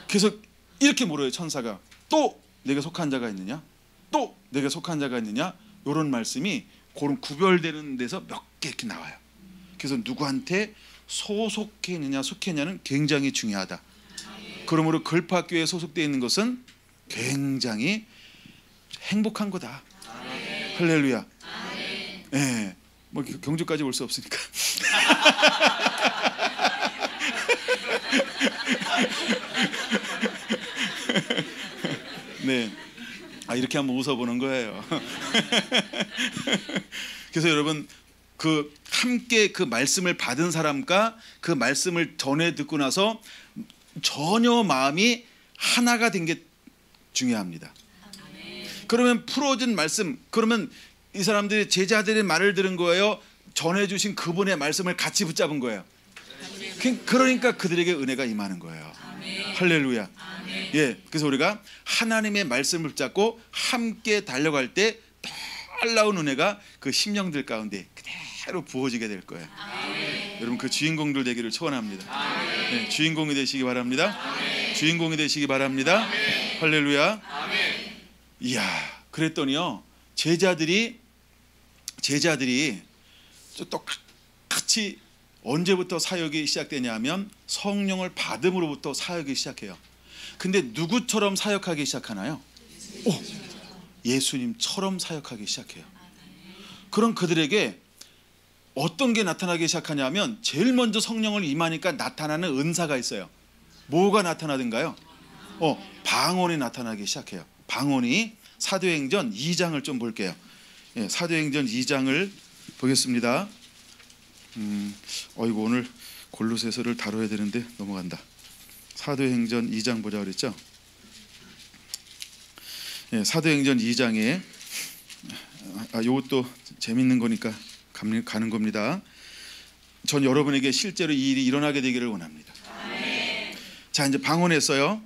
그래서 이렇게 물어요, 천사가. 또 내게 속한 자가 있느냐? 또 내게 속한 자가 있느냐? 이런 말씀이 그런 구별되는 데서 몇 개 이렇게 나와요. 그래서 누구한테 소속해 있느냐 속해 있느냐는 굉장히 중요하다. 그러므로 걸프학교에 소속되어 있는 것은 굉장히 행복한 거다. 아멘. 할렐루야. 아멘. 네, 뭐 경주까지 올 수 없으니까. 네, 이렇게 한번 웃어보는 거예요. 그래서 여러분, 그 함께 그 말씀을 받은 사람과 그 말씀을 전해 듣고 나서 전혀 마음이 하나가 된 게 중요합니다. 그러면 풀어진 말씀, 그러면 이 사람들이 제자들의 말을 들은 거예요? 전해주신 그분의 말씀을 같이 붙잡은 거예요? 그러니까 그들에게 은혜가 임하는 거예요. 할렐루야. 예, 그래서 우리가 하나님의 말씀을 붙잡고 함께 달려갈 때 놀라운 은혜가 그 심령들 가운데 그대로 부어지게 될 거예요. 여러분, 그 주인공들 되기를 축원합니다. 네, 주인공이 되시기 바랍니다. 주인공이 되시기 바랍니다. 할렐루야. 이야, 그랬더니요, 제자들이 똑같이 언제부터 사역이 시작되냐면 성령을 받음으로부터 사역이 시작해요. 근데 누구처럼 사역하기 시작하나요? 예수님처럼 사역하기 시작해요. 그럼 그들에게 어떤 게 나타나기 시작하냐면 제일 먼저 성령을 임하니까 나타나는 은사가 있어요. 뭐가 나타나든가요? 방언이 나타나기 시작해요. 방언이 사도행전 2장을 좀 볼게요. 예, 사도행전 2장을 보겠습니다. 이거 오늘 골로새서를 다뤄야 되는데 넘어간다. 사도행전 2장 보자 그랬죠? 예, 사도행전 2장에 이것도 재밌는 거니까 가는 겁니다. 전 여러분에게 실제로 이 일이 일어나게 되기를 원합니다. 자, 이제 방언했어요.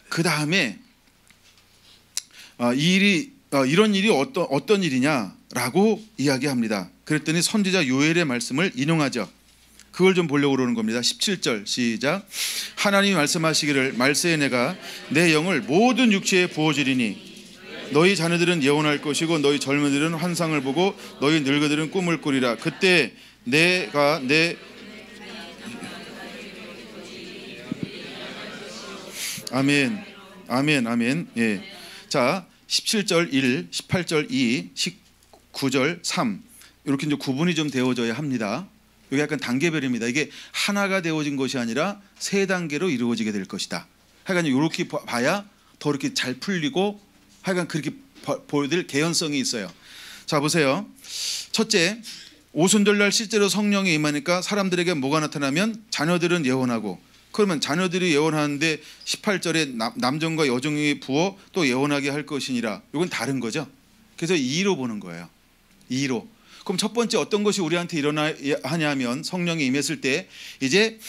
그 다음에 이 일이 이런 일이 어떤 일이냐라고 이야기합니다. 그랬더니 선지자 요엘의 말씀을 인용하죠. 그걸 좀 보려고 그러는 겁니다. 17절 시작. 하나님이 말씀하시기를 말세에 내가 내 영을 모든 육체에 부어주리니 너희 자녀들은 예언할 것이고 너희 젊은이들은 환상을 보고 너희 늙은이들은 꿈을 꾸리라. 그때 내가 내 아멘 아멘 아멘. 예. 자, 17절 1, 18절 2, 19절 3 이렇게 이제 구분이 좀 되어져야 합니다. 이게 약간 단계별입니다. 이게 하나가 되어진 것이 아니라 세 단계로 이루어지게 될 것이다. 하여간 이렇게 봐야 더 이렇게 잘 풀리고 하여간 그렇게 보여드릴 개연성이 있어요. 자, 보세요. 첫째, 오순절날 실제로 성령이 임하니까 사람들에게 뭐가 나타나면 자녀들은 예언하고, 그러면 자녀들이 예언하는데 18절에 남종과 여종이 부어 또 예언하게 할 것이니라. 이건 다른 거죠. 그래서 2로 보는 거예요. 2로. 그럼 첫 번째 어떤 것이 우리한테 일어나냐면 성령이 임했을 때 이제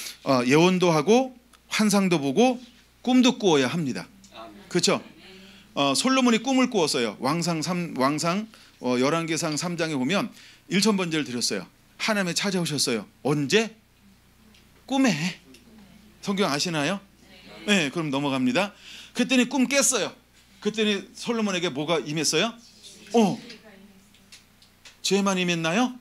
예언도 하고 환상도 보고 꿈도 꾸어야 합니다. 그렇죠? 솔로몬이 꿈을 꾸었어요. 왕상 11개상 3장에 보면 1,000번제를 드렸어요. 하나님이 찾아오셨어요. 언제? 꿈에. 성경 아시나요? 네, 그럼 넘어갑니다. 그랬더니 꿈 깼어요. 그랬더니 솔로몬에게 뭐가 임했어요? 죄만 임했나요?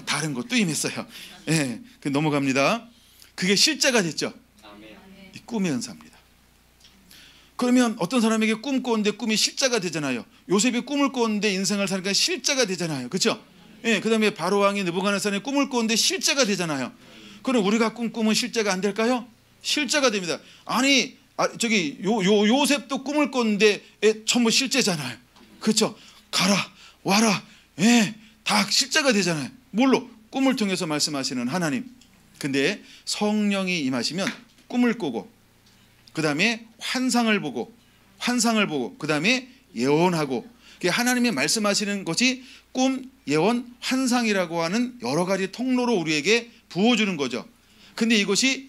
다른 것도 임했어요. 네, 넘어갑니다. 그게 실제가 됐죠. 이 꿈의 은사입니다. 그러면 어떤 사람에게 꿈 꿨는데 꿈이 실제가 되잖아요. 요셉이 꿈을 꿨는데 인생을 사니까 실제가 되잖아요. 그렇죠? 예, 그다음에 바로 왕이 느부갓네살이 꿈을 꿨는데 실제가 되잖아요. 그럼 우리가 꿈꾸면 실제가 안 될까요? 실제가 됩니다. 아니, 저기 요셉도 꿈을 꿨는데 전부 실제잖아요. 그렇죠? 가라, 와라, 다 실제가 되잖아요. 뭘로? 꿈을 통해서 말씀하시는 하나님. 근데 성령이 임하시면 꿈을 꾸고, 그 다음에 환상을 보고, 그 다음에 예언하고, 하나님이 말씀하시는 것이 꿈, 예언, 환상이라고 하는 여러 가지 통로로 우리에게 부어주는 거죠. 근데 이것이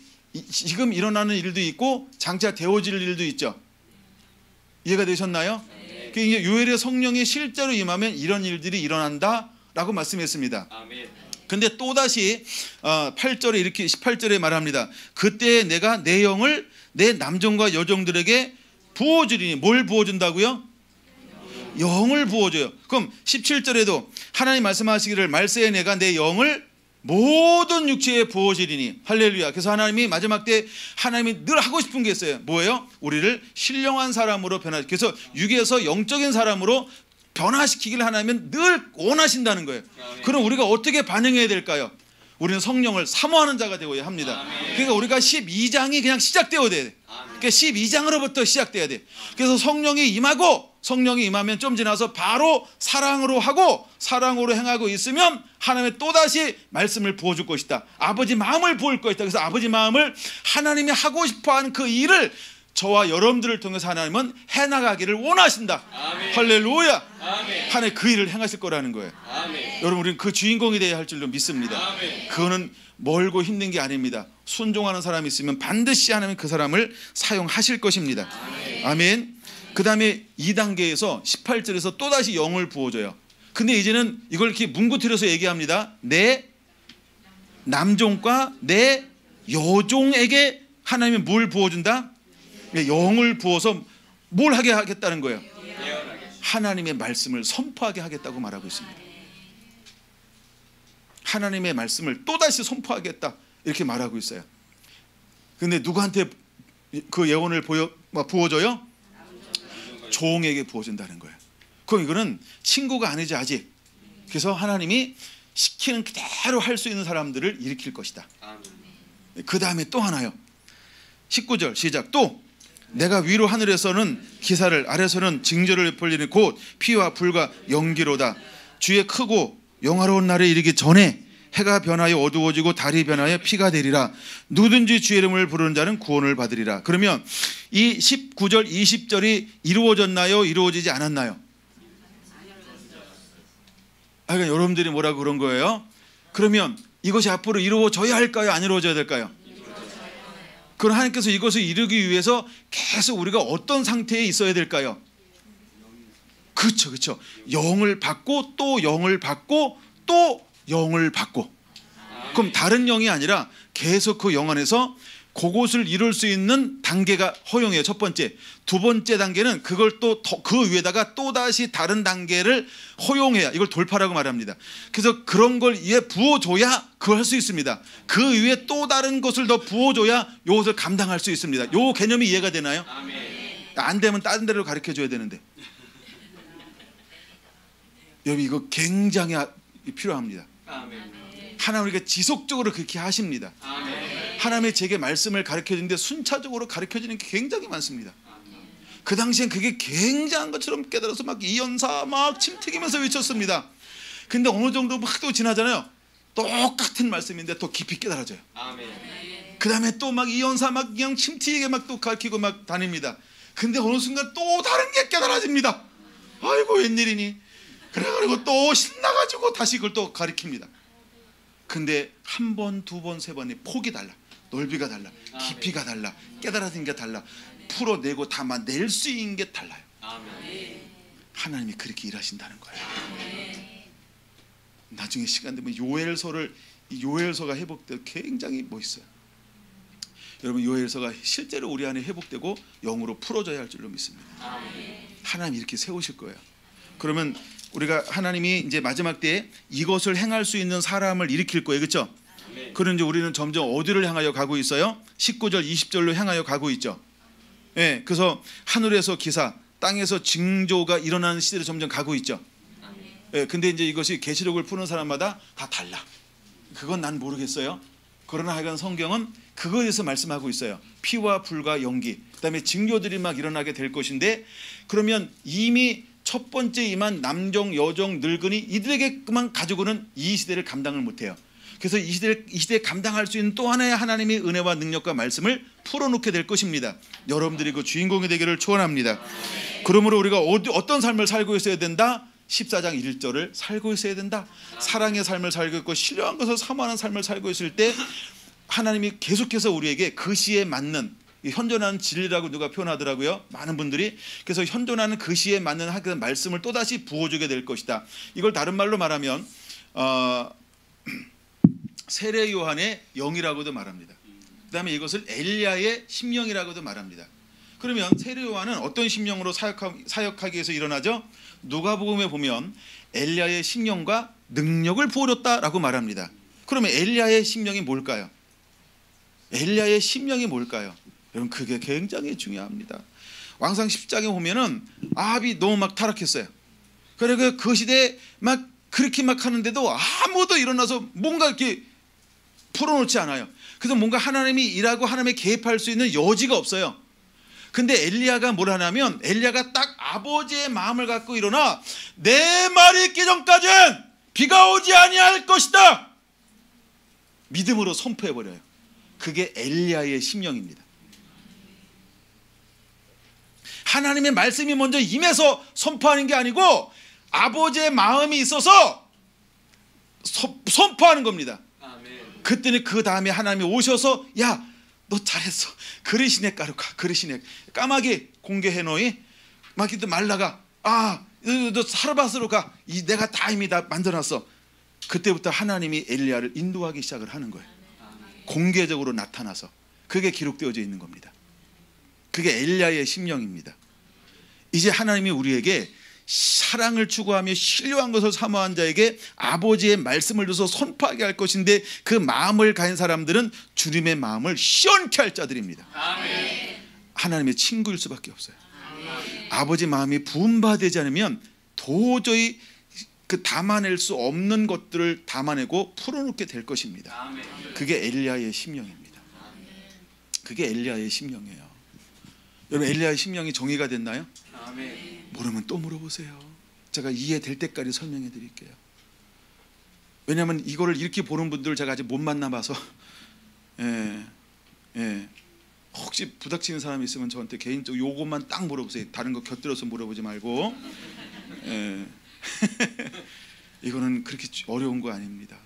지금 일어나는 일도 있고 장차 되어질 일도 있죠. 이해가 되셨나요? 네. 요엘의 성령이 실제로 임하면 이런 일들이 일어난다라고 말씀했습니다. 근데 또다시 8절에 이렇게 18절에 말합니다. 그때 내가 내 영을 내 남종과 여종들에게 부어주리니. 뭘 부어준다고요? 영을 부어줘요. 그럼 17절에도 하나님 말씀하시기를 말세에 내가 내 영을 모든 육체에 부어주리니. 할렐루야. 그래서 하나님이 마지막 때 하나님이 늘 하고 싶은 게 있어요. 뭐예요? 우리를 신령한 사람으로 그래서 육에서 영적인 사람으로 변화시키기를 하나님은 늘 원하신다는 거예요. 그럼 우리가 어떻게 반응해야 될까요? 우리는 성령을 사모하는 자가 되어야 합니다. 그러니까 우리가 12장이 그냥 시작되어야 돼. 그러니까 12장으로부터 시작돼야 돼. 그래서 성령이 임하면 좀 지나서 바로 사랑으로 하고 사랑으로 행하고 있으면 하나님의 또다시 말씀을 부어줄 것이다. 아버지 마음을 부을 것이다. 그래서 아버지 마음을 하나님이 하고 싶어하는 그 일을 저와 여러분들을 통해서 하나님은 해나가기를 원하신다. 아멘. 할렐루야. 아멘. 하나님 그 일을 행하실 거라는 거예요. 아멘. 여러분, 우리는 그 주인공이 되어야 할 줄로 믿습니다. 아멘. 그거는 멀고 힘든 게 아닙니다. 순종하는 사람이 있으면 반드시 하나님은 그 사람을 사용하실 것입니다. 아멘. 아멘. 그 다음에 2단계에서 18절에서 또다시 영을 부어줘요. 근데 이제는 이걸 이렇게 뭉구트려서 얘기합니다. 내 남종과 내 여종에게 하나님이 뭘 부어준다? 영을 부어서 뭘 하게 하겠다는 거예요? 하나님의 말씀을 선포하게 하겠다고 말하고 있습니다. 하나님의 말씀을 또다시 선포하겠다 이렇게 말하고 있어요. 근데 누구한테 그 예언을 부어줘요? 종에게 부어준다는 거예요. 그럼 이거는 친구가 아니지 아직. 그래서 하나님이 시키는 그대로 할 수 있는 사람들을 일으킬 것이다. 그 다음에 또 하나요. 19절 시작. 또 내가 위로 하늘에서는 기사를 아래서는 징조를 벌리니 곧 피와 불과 연기로다. 주의 크고 영화로운 날에 이르기 전에 해가 변하여 어두워지고 달이 변하여 피가 되리라. 누구든지 주의 이름을 부르는 자는 구원을 받으리라. 그러면 이 19절 20절이 이루어졌나요? 이루어지지 않았나요? 그러니까 여러분들이 뭐라고 그런 거예요? 그러면 이것이 앞으로 이루어져야 할까요? 안 이루어져야 될까요? 그럼 하나님께서 이것을 이루기 위해서 계속 우리가 어떤 상태에 있어야 될까요? 그렇죠. 영을 받고 또 영을 받고 또 영을 받고. 그럼 다른 영이 아니라 계속 그 영 안에서 그것을 이룰 수 있는 단계가 허용이에요. 첫 번째. 두 번째 단계는 그걸 또 그 위에다가 또 다시 다른 단계를 허용해야 이걸 돌파라고 말합니다. 그래서 그런 걸 위에 부어줘야 그걸 할 수 있습니다. 그 위에 또 다른 것을 더 부어줘야 이것을 감당할 수 있습니다. 이 개념이 이해가 되나요? 안 되면 다른 데로 가르쳐 줘야 되는데. 여러분 이거 굉장히 필요합니다. 하나님 우리가 지속적으로 그렇게 하십니다. 하나님의 제게 말씀을 가르쳐주는데 순차적으로 가르쳐주는 게 굉장히 많습니다. 그 당시엔 그게 굉장한 것처럼 깨달아서 막 이연사 막 침튀기면서 외쳤습니다. 근데 어느 정도 막 또 지나잖아요. 똑같은 말씀인데 또 깊이 깨달아져요. 그 다음에 또 막 이연사 막 그냥 침튀게 막 또 가르치고 막 다닙니다. 근데 어느 순간 또 다른 게 깨달아집니다. 아이고 웬일이니. 그래가지고 또 신나가지고 다시 그걸 또 가르칩니다. 근데 한 번, 두 번, 세 번의 폭이 달라. 넓이가 달라. 깊이가 달라. 깨달아진 게 달라. 풀어내고 담아낼 수 있는 게 달라요. 하나님이 그렇게 일하신다는 거예요. 나중에 시간 되면 요엘서가 회복되고 굉장히 멋있어요. 여러분 요엘서가 실제로 우리 안에 회복되고 영으로 풀어져야 할 줄로 믿습니다. 하나님이 이렇게 세우실 거예요. 그러면 우리가 하나님이 이제 마지막 때에 이것을 행할 수 있는 사람을 일으킬 거예요. 그렇죠? 그런데 우리는 점점 어디를 향하여 가고 있어요? 19절 20절로 향하여 가고 있죠. 예, 그래서 하늘에서 기사, 땅에서 징조가 일어나는 시대로 점점 가고 있죠. 예, 근데 이제 이것이 계시록을 푸는 사람마다 다 달라. 그건 난 모르겠어요. 그러나 하여간 성경은 그거에 대해서 말씀하고 있어요. 피와 불과 연기, 그다음에 징조들이 막 일어나게 될 것인데, 그러면 이미 첫 번째 임한 남종, 여종, 늙은이 이들에게만 가지고는 이 시대를 감당을 못해요. 그래서 이 시대에 감당할 수 있는 또 하나의 하나님의 은혜와 능력과 말씀을 풀어놓게 될 것입니다. 여러분들이 그 주인공이 되기를 축원합니다. 그러므로 우리가 어떤 삶을 살고 있어야 된다? 14장 1절을 살고 있어야 된다. 사랑의 삶을 살고 있고 신령한 것을 사모하는 삶을 살고 있을 때 하나님이 계속해서 우리에게 그 시에 맞는, 현존하는 진리라고 누가 표현하더라고요. 많은 분들이. 그래서 현존하는 그 시에 맞는 하나님의 말씀을 또다시 부어주게 될 것이다. 이걸 다른 말로 말하면 세례 요한의 영이라고도 말합니다. 그 다음에 이것을 엘리야의 심령이라고도 말합니다. 그러면 세례 요한은 어떤 심령으로 사역하기 위해서 일어나죠? 누가복음에 보면 엘리야의 심령과 능력을 부어줬다라고 말합니다. 그러면 엘리야의 심령이 뭘까요? 엘리야의 심령이 뭘까요? 여러분 그게 굉장히 중요합니다. 왕상 10장에 보면은 아합이 너무 막 타락했어요. 그래서 그 시대에 막 그렇게 막 하는데도 아무도 일어나서 뭔가 이렇게 풀어놓지 않아요. 그래서 뭔가 하나님이 일하고 하나님이 개입할 수 있는 여지가 없어요. 근데 엘리야가 뭘 하냐면 엘리야가 딱 아버지의 마음을 갖고 일어나 내 말이 있기 전까지는 비가 오지 아니할 것이다. 믿음으로 선포해버려요. 그게 엘리야의 심령입니다. 하나님의 말씀이 먼저 임해서 선포하는 게 아니고 아버지의 마음이 있어서 선포하는 겁니다. 그때는 그 다음에 하나님이 오셔서 야, 너 잘했어. 그릇이네 까루카. 그릇이네. 까마귀 공개해놓이. 막 이렇게 말라가. 너 사르밧으로 가. 내가 다 이미 다 만들어놨어. 그때부터 하나님이 엘리야를 인도하기 시작을 하는 거예요. 공개적으로 나타나서. 그게 기록되어져 있는 겁니다. 그게 엘리야의 심령입니다. 이제 하나님이 우리에게 사랑을 추구하며 신령한 것을 사모한 자에게 아버지의 말씀을 줘서 선포하게 할 것인데 그 마음을 가진 사람들은 주님의 마음을 시원케 할 자들입니다. 아멘. 하나님의 친구일 수밖에 없어요. 아멘. 아버지 마음이 부음받지 않으면 도저히 그 담아낼 수 없는 것들을 담아내고 풀어놓게 될 것입니다. 아멘. 그게 엘리야의 심령입니다. 아멘. 그게 엘리야의 심령이에요. 여러분, 엘리야의 심령이 정의가 됐나요? 아멘. 모르면 또 물어보세요. 제가 이해될 때까지 설명해 드릴게요. 왜냐하면 이거를 이렇게 보는 분들 제가 아직 못 만나봐서 혹시 부닥치는 사람이 있으면 저한테 개인적으로 요것만 딱 물어보세요. 다른 거 곁들여서 물어보지 말고. 이거는 그렇게 어려운 거 아닙니다.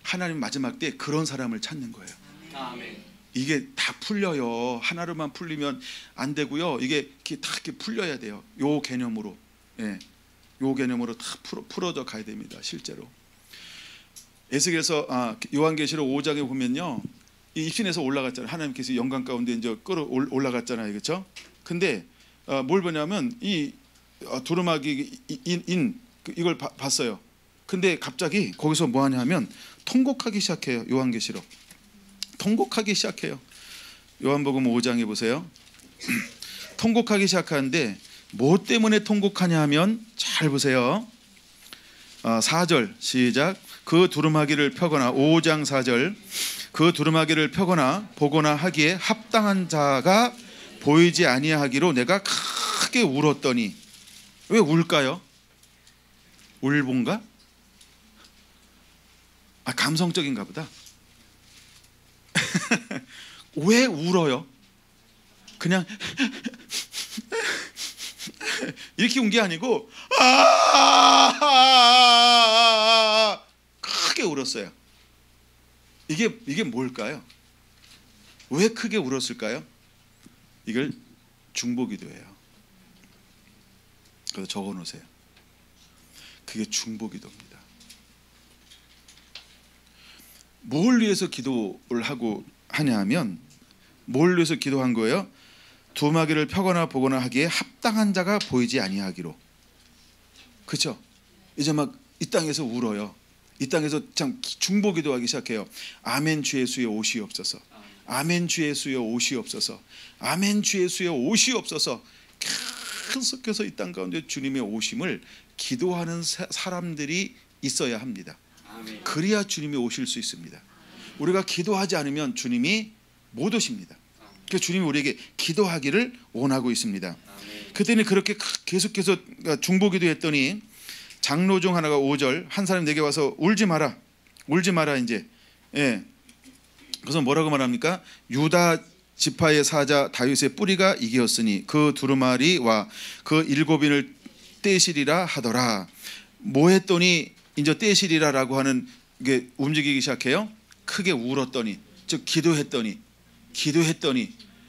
하나님 마지막 때 그런 사람을 찾는 거예요. 아멘. 이게 다 풀려요. 하나로만 풀리면 안 되고요. 이게 다 이렇게 풀려야 돼요. 요 개념으로, 요 개념으로 다 풀어져 가야 됩니다. 실제로. 에스겔서 요한계시록 5장에 보면요, 이 입신에서 올라갔잖아요. 하나님께서 영광 가운데 이제 올라갔잖아요, 그렇죠? 근데 뭘 보냐면 이 두루마기 이걸 봤어요. 근데 갑자기 거기서 뭐 하냐면 통곡하기 시작해요. 요한계시록 통곡하기 시작해요. 요한복음 5장에 보세요. 통곡하기 시작하는데 뭐 때문에 통곡하냐 하면 잘 보세요. 4절 시작. 그 두루마기를 펴거나 5장 4절 그 두루마기를 펴거나 보거나 하기에 합당한 자가 보이지 아니하기로 내가 크게 울었더니. 왜 울까요? 울본가? 감성적인가 보다. 왜 울어요? 그냥 이렇게 운 게 아니고 크게 울었어요. 이게 뭘까요? 왜 크게 울었을까요? 이걸 중보기도예요. 그래서 적어놓으세요. 그게 중보기도입니다. 뭘 위해서 기도를 하고 하냐면 뭘 위해서 기도한 거예요? 두루마기를 펴거나 보거나 하기에 합당한 자가 보이지 아니하기로. 그렇죠? 이제 막 이 땅에서 울어요. 이 땅에서 참 중보기도하기 시작해요. 아멘 주 예수여 오시옵소서. 아멘 주 예수여 오시옵소서. 아멘 주 예수여 오시옵소서. 계속해서 이 땅 가운데 주님의 오심을 기도하는 사람들이 있어야 합니다. 그래야 주님이 오실 수 있습니다. 우리가 기도하지 않으면 주님이 못 오십니다. 그래서 주님이 우리에게 기도하기를 원하고 있습니다. 그때는 그렇게 계속해서 중보기도했더니 장로 중 하나가 5절 한 사람이 내게 와서 울지 마라 이제. 그래서 뭐라고 말합니까? 유다 지파의 사자 다윗의 뿌리가 이기었으니 그 두루마리와 그 7인을 떼시리라 하더라. 뭐 했더니 이제 떼시리라라고 하는 게 움직이기 시작해요. 크게 울었더니, 즉 기도했더니.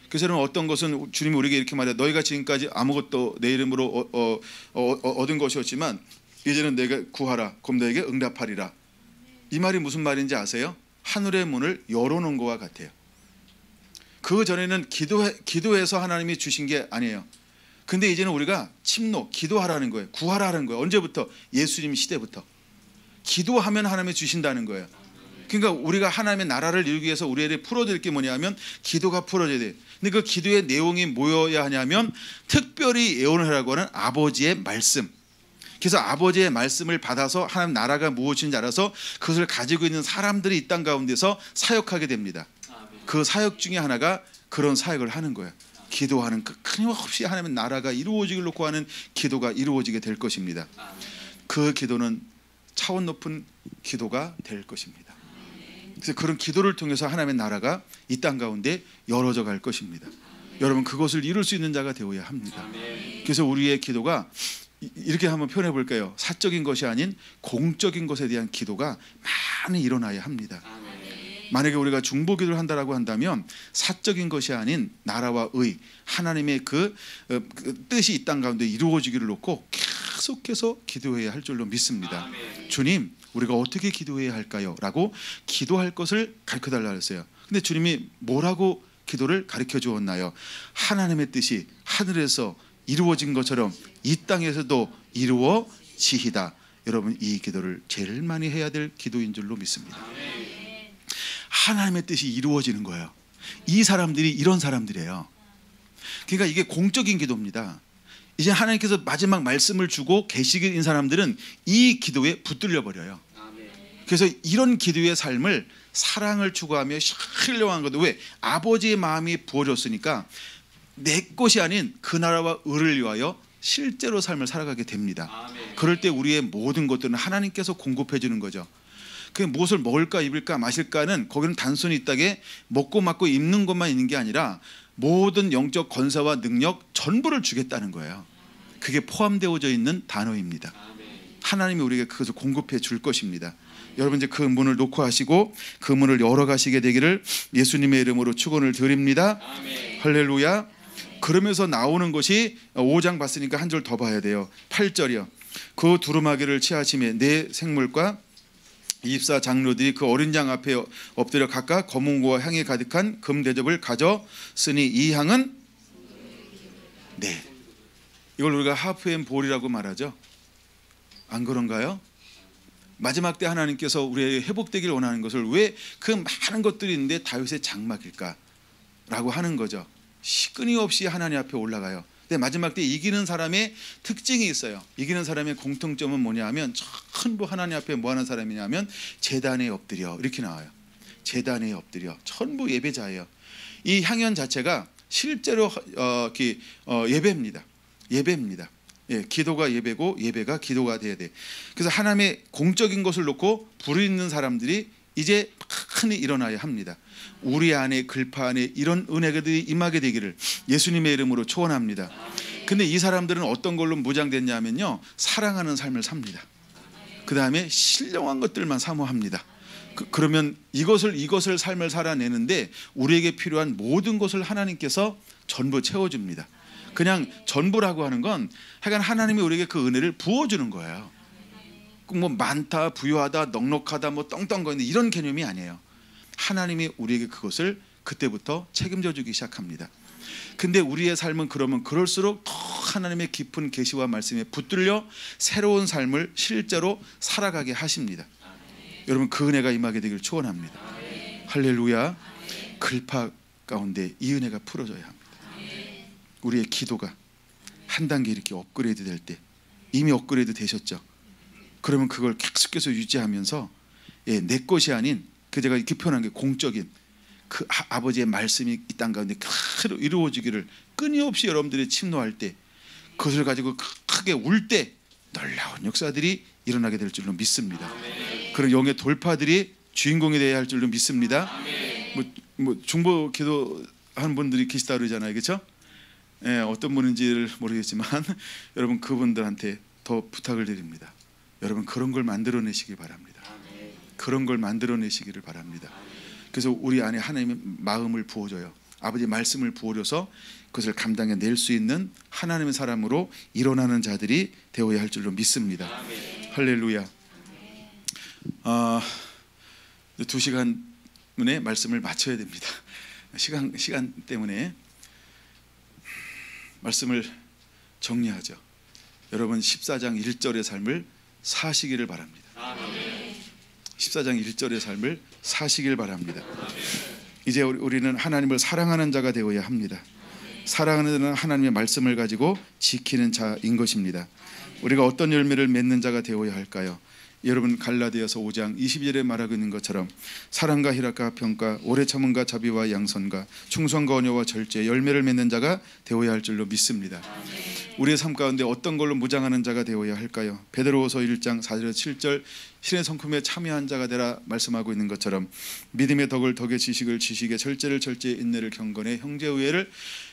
그래서 여러분, 어떤 것은 주님이 우리에게 이렇게 말해요. 너희가 지금까지 아무것도 내 이름으로 얻은 것이었지만 이제는 내가 구하라. 그럼 너에게 응답하리라. 이 말이 무슨 말인지 아세요? 하늘의 문을 열어놓은 것과 같아요. 그 전에는 기도해서 하나님이 주신 게 아니에요. 근데 이제는 우리가 침노, 기도하라는 거예요. 구하라는 거예요. 언제부터? 예수님 시대부터. 기도하면 하나님이 주신다는 거예요. 그러니까 우리가 하나님의 나라를 이루기 위해서 우리에게 풀어드릴 게 뭐냐면 기도가 풀어져야 돼요. 근데 그 기도의 내용이 뭐여야 하냐면 특별히 예언을 하라고 하는 아버지의 말씀. 그래서 아버지의 말씀을 받아서 하나님 나라가 무엇인지 알아서 그것을 가지고 있는 사람들이 이 땅 가운데서 사역하게 됩니다. 그 사역 중에 하나가 그런 사역을 하는 거예요. 기도하는, 끊임없이 하나님의 나라가 이루어지길 놓고 하는 기도가 이루어지게 될 것입니다. 그 기도는 차원 높은 기도가 될 것입니다. 그래서 그런 기도를 통해서 하나님의 나라가 이 땅 가운데 열어져 갈 것입니다. 여러분, 그것을 이룰 수 있는 자가 되어야 합니다. 그래서 우리의 기도가 이렇게 한번 표현해 볼까요? 사적인 것이 아닌 공적인 것에 대한 기도가 많이 일어나야 합니다. 만약에 우리가 중보기도를 한다라고 한다면 사적인 것이 아닌 나라와 의, 하나님의 그 뜻이 이 땅 가운데 이루어지기를 놓고 계속해서 기도해야 할 줄로 믿습니다. 주님, 우리가 어떻게 기도해야 할까요? 라고 기도할 것을 가르쳐달라 했어요. 근데 주님이 뭐라고 기도를 가르쳐 주었나요? 하나님의 뜻이 하늘에서 이루어진 것처럼 이 땅에서도 이루어지이다. 여러분, 이 기도를 제일 많이 해야 될 기도인 줄로 믿습니다. 하나님의 뜻이 이루어지는 거예요. 이 사람들이 이런 사람들이에요. 그러니까 이게 공적인 기도입니다. 이제 하나님께서 마지막 말씀을 주고 계시긴 사람들은 이 기도에 붙들려 버려요. 그래서 이런 기도의 삶을 사랑을 추구하며 신령한 것도 왜? 아버지의 마음이 부어졌으니까 내 것이 아닌 그 나라와 의를 위하여 실제로 삶을 살아가게 됩니다. 그럴 때 우리의 모든 것들은 하나님께서 공급해 주는 거죠. 그 무엇을 먹을까 입을까 마실까는 거기는 단순히 있다게 먹고 마고 입는 것만 있는 게 아니라 모든 영적 권세와 능력 전부를 주겠다는 거예요. 그게 포함되어져 있는 단어입니다. 하나님이 우리에게 그것을 공급해 줄 것입니다. 여러분 이제 그 문을 놓고 하시고 그 문을 열어가시게 되기를 예수님의 이름으로 축원을 드립니다. 할렐루야. 그러면서 나오는 것이 5장 봤으니까 한 절 더 봐야 돼요. 8절이요. 그 두루마기를 취하심에 네 생물과 24장로들이 그 어린 양 앞에 엎드려 각각 검은고와 향이 가득한 금 대접을 가져쓰니 이 향은 네, 이걸 우리가 하프 앤 볼이라고 말하죠. 안 그런가요? 마지막 때 하나님께서 우리의 회복되기를 원하는 것을 왜 그 많은 것들이 있는데 다윗의 장막일까? 라고 하는 거죠. 끊임없이 하나님 앞에 올라가요. 근데 마지막 때 이기는 사람의 특징이 있어요. 이기는 사람의 공통점은 뭐냐 하면 전부 하나님 앞에 뭐 하는 사람이냐 하면 제단에 엎드려 이렇게 나와요. 제단에 엎드려 전부 예배자예요. 이 향연 자체가 실제로 예배입니다. 예배입니다. 예, 기도가 예배고 예배가 기도가 돼야 돼. 그래서 하나님의 공적인 것을 놓고 부르짖는 사람들이 이제 흔히 일어나야 합니다. 우리 안에 글파 안에 이런 은혜들이 임하게 되기를 예수님의 이름으로 초원합니다. 근데 이 사람들은 어떤 걸로 무장됐냐면요, 사랑하는 삶을 삽니다. 그 다음에 신령한 것들만 사모합니다. 그러면 이것을 삶을 살아내는데 우리에게 필요한 모든 것을 하나님께서 전부 채워줍니다. 그냥 전부라고 하는 건 하여간 하나님이 우리에게 그 은혜를 부어주는 거예요. 뭐 많다, 부유하다, 넉넉하다, 뭐 떵떵거리는 이런 개념이 아니에요. 하나님이 우리에게 그것을 그때부터 책임져 주기 시작합니다. 근데 우리의 삶은 그러면 그럴수록 더 하나님의 깊은 계시와 말씀에 붙들려 새로운 삶을 실제로 살아가게 하십니다. 여러분 그 은혜가 임하게 되기를 축원합니다. 할렐루야. 글파 가운데 이 은혜가 풀어져야 합니다. 우리의 기도가 한 단계 이렇게 업그레이드 될 때, 이미 업그레이드 되셨죠? 그러면 그걸 계속해서 유지하면서 내 것이 아닌 그 제가 이렇게 표현한 게 공적인 그 아버지의 말씀이 이 땅 가운데 크게 이루어지기를 끊임없이 여러분들이 침노할 때, 그것을 가지고 크게 울 때 놀라운 역사들이 일어나게 될 줄로 믿습니다. 그런 영의 돌파들이 주인공이 되어야 할 줄로 믿습니다. 뭐 중보 기도하는 분들이 계시다 그러잖아요, 그렇죠? 예, 어떤 분인지를 모르겠지만 여러분 그분들한테 더 부탁을 드립니다. 여러분 그런 걸 만들어내시길 바랍니다. 그런 걸 만들어내시기를 바랍니다. 그래서 우리 안에 하나님의 마음을 부어줘요. 아버지의 말씀을 부어줘서 그것을 감당해낼 수 있는 하나님의 사람으로 일어나는 자들이 되어야 할 줄로 믿습니다. 할렐루야. 2시간에 말씀을 마쳐야 됩니다. 시간 때문에 말씀을 정리하죠. 여러분 14장 1절의 삶을 사시기를 바랍니다. 14장 1절의 삶을 사시길 바랍니다. 이제 우리는 하나님을 사랑하는 자가 되어야 합니다. 사랑하는 자는 하나님의 말씀을 가지고 지키는 자인 것입니다. 우리가 어떤 열매를 맺는 자가 되어야 할까요? 여러분 갈라디아서 5장 22절에 말하고 있는 것처럼 사랑과 희락과 평가, 오래 참음과 자비와 양선과 충성과 온유와 절제, 열매를 맺는 자가 되어야 할 줄로 믿습니다. 우리의 삶 가운데 어떤 걸로 무장하는 자가 되어야 할까요? 베드로후서 1장 4절에서 7절 신의 성품에 참여한 자가 되라 말씀하고 있는 것처럼 믿음의 덕을 덕의 지식을 지식에 절제를 절제에 인내를 경건에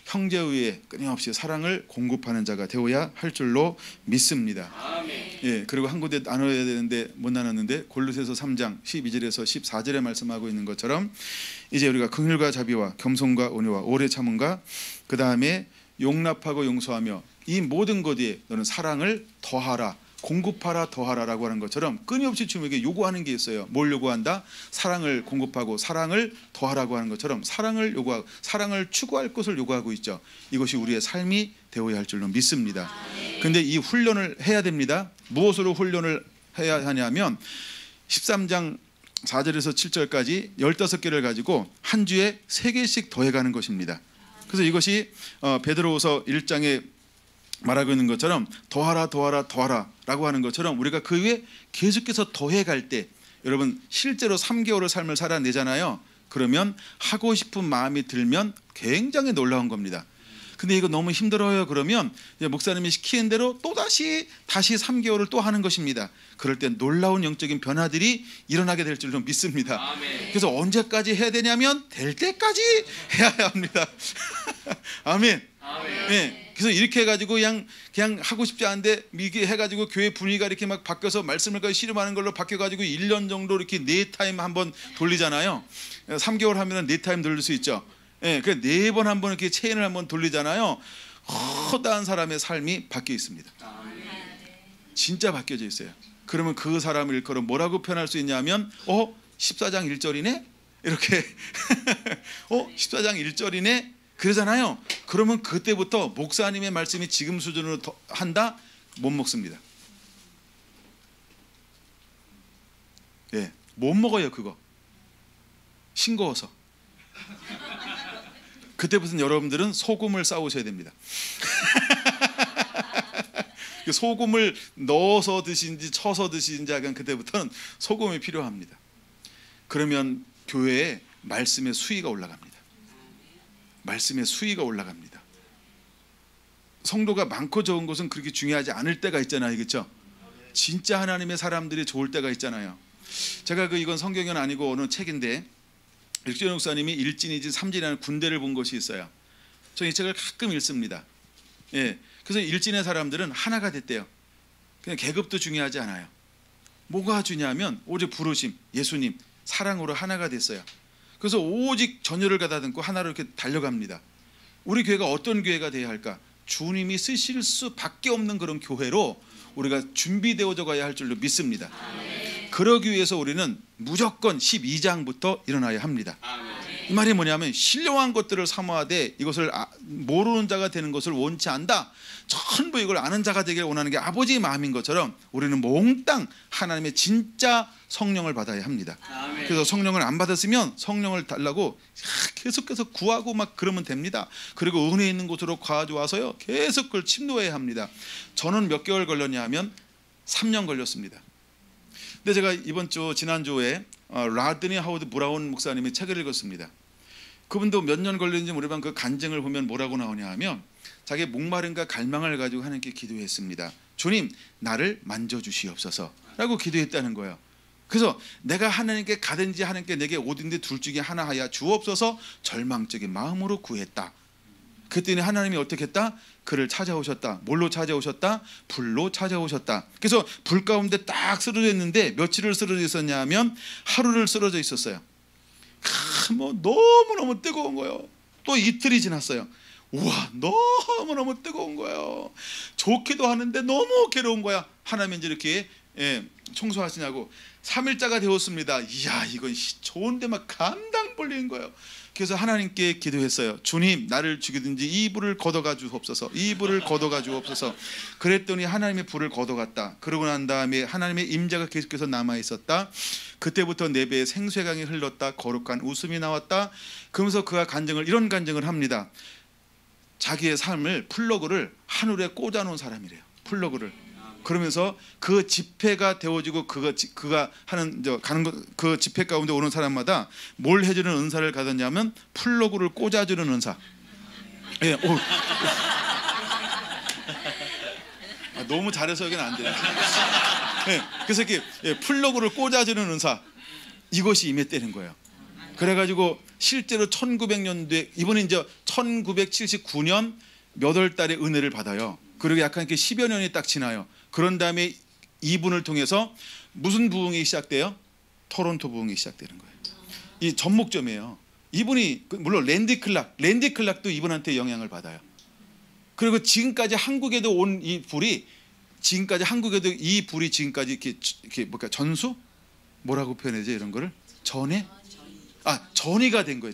형제의에 끊임없이 사랑을 공급하는 자가 되어야 할 줄로 믿습니다. 예, 그리고 한 군데 나눠야 되는데 못 나눴는데 골로새서 3장 12절에서 14절에 말씀하고 있는 것처럼 이제 우리가 긍휼과 자비와 겸손과 온유와 오래 참음과 그 다음에 용납하고 용서하며 이 모든 것에 너는 사랑을 더하라, 공급하라, 더하라라고 하는 것처럼 끊임없이 주님에게 요구하는 게 있어요. 뭘 요구한다? 사랑을 공급하고 사랑을 더하라고 하는 것처럼 사랑을 요구하고 사랑을 추구할 것을 요구하고 있죠. 이것이 우리의 삶이 되어야 할 줄로 믿습니다. 그런데 이 훈련을 해야 됩니다. 무엇으로 훈련을 해야 하냐면 13장 4절에서 7절까지 15개를 가지고 한 주에 3개씩 더해가는 것입니다. 그래서 이것이 베드로후서 1장에 말하고 있는 것처럼 더하라 더하라 더하라 라고 하는 것처럼 우리가 그 위에 계속해서 더해갈 때 여러분 실제로 3개월을 삶을 살아내잖아요. 그러면 하고 싶은 마음이 들면 굉장히 놀라운 겁니다. 근데 이거 너무 힘들어요. 그러면 목사님이 시키는 대로 다시 3개월을 또 하는 것입니다. 그럴 때 놀라운 영적인 변화들이 일어나게 될 줄로 믿습니다. 아멘. 그래서 언제까지 해야 되냐면 될 때까지 해야 합니다. 아멘. 아멘. 네, 그래서 이렇게 해가지고 그냥 하고 싶지 않은데 이게 해가지고 교회 분위기가 이렇게 막 바뀌어서 말씀을 씨름하는 걸로 바뀌어가지고 1년 정도 이렇게 4타임 한번 돌리잖아요. 3개월 하면은 4타임 돌릴 수 있죠. 예, 그 4번 한번 이렇게 체인을 한번 돌리잖아요. 허다한 사람의 삶이 바뀌어 있습니다. 진짜 바뀌어져 있어요. 그러면 그 사람을 일컬어 뭐라고 표현할 수 있냐면 14장 1절이네? 이렇게 14장 1절이네? 그러잖아요. 그러면 그때부터 목사님의 말씀이 지금 수준으로 한다? 못 먹습니다. 예, 못 먹어요. 그거 싱거워서. 그때부터 여러분들은 소금을 싸우셔야 됩니다. 소금을 넣어서 드시는지 쳐서 드시는지 약간 그때부터는 소금이 필요합니다. 그러면 교회에 말씀의 수위가 올라갑니다. 말씀의 수위가 올라갑니다. 성도가 많고 적은 것은 그렇게 중요하지 않을 때가 있잖아요. 그렇죠? 진짜 하나님의 사람들이 좋을 때가 있잖아요. 제가 이건 성경은 아니고 어느 책인데 릭전 목사님이 일진이진 삼진이라는 군대를 본 것이 있어요. 저는 이 책을 가끔 읽습니다. 예, 그래서 일진의 사람들은 하나가 됐대요. 그냥 계급도 중요하지 않아요. 뭐가 중요하면 오직 부르심, 예수님, 사랑으로 하나가 됐어요. 그래서 오직 전열을 가다듬고 하나로 이렇게 달려갑니다. 우리 교회가 어떤 교회가 되어야 할까? 주님이 쓰실 수밖에 없는 그런 교회로 우리가 준비되어져 가야 할 줄로 믿습니다. 그러기 위해서 우리는 무조건 12장부터 일어나야 합니다. 이 말이 뭐냐면 신령한 것들을 사모하되 이것을 모르는 자가 되는 것을 원치 않다. 전부 이걸 아는 자가 되길 원하는 게 아버지의 마음인 것처럼 우리는 몽땅 하나님의 진짜 성령을 받아야 합니다. 그래서 성령을 안 받았으면 성령을 달라고 계속해서 구하고 막 그러면 됩니다. 그리고 은혜 있는 곳으로 가져와서요 계속 그걸 침노해야 합니다. 저는 몇 개월 걸렸냐 하면 3년 걸렸습니다. 근데 제가 지난주에 라드니 하워드 브라운 목사님의 책을 읽었습니다. 그분도 몇 년 걸렸는지 모르지만 그 간증을 보면 뭐라고 나오냐 하면 자기의 목마름과 갈망을 가지고 하나님께 기도했습니다. 주님, 나를 만져주시옵소서 라고 기도했다는 거예요. 그래서 내가 하나님께 가든지 하나님께 내게 오든지 둘 중에 하나 하여 주옵소서 절망적인 마음으로 구했다. 그랬더니 하나님이 어떻게 했다? 그를 찾아오셨다. 뭘로 찾아오셨다? 불로 찾아오셨다. 그래서 불 가운데 딱 쓰러져 있는데 며칠을 쓰러져 있었냐 하면 하루를 쓰러져 있었어요. 너무너무 뜨거운 거예요. 또 이틀이 지났어요. 우와, 너무너무 뜨거운 거예요. 좋기도 하는데 너무 괴로운 거야. 하나님 이제 이렇게 청소하시냐고 3일자가 되었습니다. 이야, 이건 좋은데 막 감당 벌리는 거예요. 그래서 하나님께 기도했어요. 주님, 나를 죽이든지 이 불을 걷어가 주옵소서. 이 불을 걷어가 주옵소서. 그랬더니 하나님의 불을 걷어갔다. 그러고 난 다음에 하나님의 임재가 계속해서 남아 있었다. 그때부터 내 배에 생수의 강이 흘렀다. 거룩한 웃음이 나왔다. 그러면서 그가 이런 간증을 합니다. 자기의 삶을 플러그를 하늘에 꽂아놓은 사람이래요. 플러그를. 그러면서 그 집회가 되어지고 그가 하는 그 집회 가운데 오는 사람마다 뭘 해주는 은사를 가졌냐면 플러그를 꽂아주는 은사. 예, 너무 잘해서 여기는 안 돼요. 예, 그래서 이렇게 플러그를 꽂아주는 은사, 이것이 임했다는 거예요. 그래가지고 실제로 1900년도에 이번에 이제 1979년 몇 월 달에 은혜를 받아요. 그리고 약간 이렇게 10여 년이 딱 지나요. 그런 다음에 이분을 통해서 무슨 부흥이 시작돼요? 토론토 부흥이 시작되는 거예요. 이 접목점이에요. 이분이 물론 랜디 클락도 이분한테 영향을 받아요. 그리고 지금까지 한국에도 온 이 불이 지금까지 이렇게 전수? 뭐라고 표현하지 이런 거를? 전이가 된 거예요.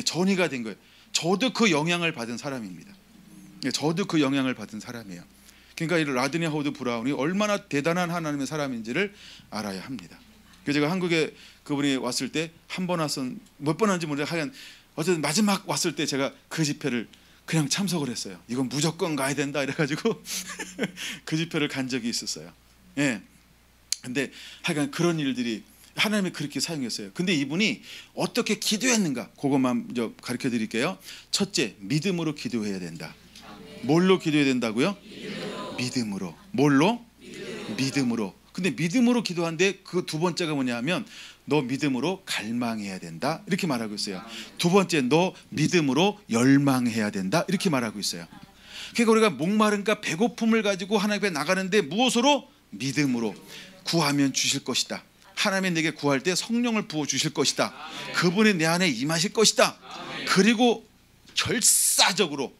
전이가 된 거예요. 저도 그 영향을 받은 사람입니다. 저도 그 영향을 받은 사람이에요. 그러니까 이 라드니 하워드 브라운이 얼마나 대단한 하나님의 사람인지를 알아야 합니다. 그래서 제가 한국에 그분이 왔을 때 한 번 왔은 몇 번 왔는지 모르겠는데 하여간 어쨌든 마지막 왔을 때 제가 그 집회를 그냥 참석을 했어요. 이건 무조건 가야 된다 이래가지고 그 집회를 간 적이 있었어요. 예. 근데 하여간 그런 일들이 하나님이 그렇게 사용했어요. 근데 이분이 어떻게 기도했는가 그것만 가르쳐 드릴게요. 첫째, 믿음으로 기도해야 된다. 뭘로 기도해야 된다고요? 믿음으로. 뭘로? 믿음으로. 근데 믿음으로 기도하는데 그 두 번째가 뭐냐면 너 믿음으로 갈망해야 된다 이렇게 말하고 있어요. 두 번째, 너 믿음으로 열망해야 된다 이렇게 말하고 있어요. 그러니까 우리가 목마름과 배고픔을 가지고 하나님 앞에 나가는데 무엇으로? 믿음으로. 구하면 주실 것이다. 하나님이 내게 구할 때 성령을 부어주실 것이다. 그분이 내 안에 임하실 것이다. 그리고 결사적으로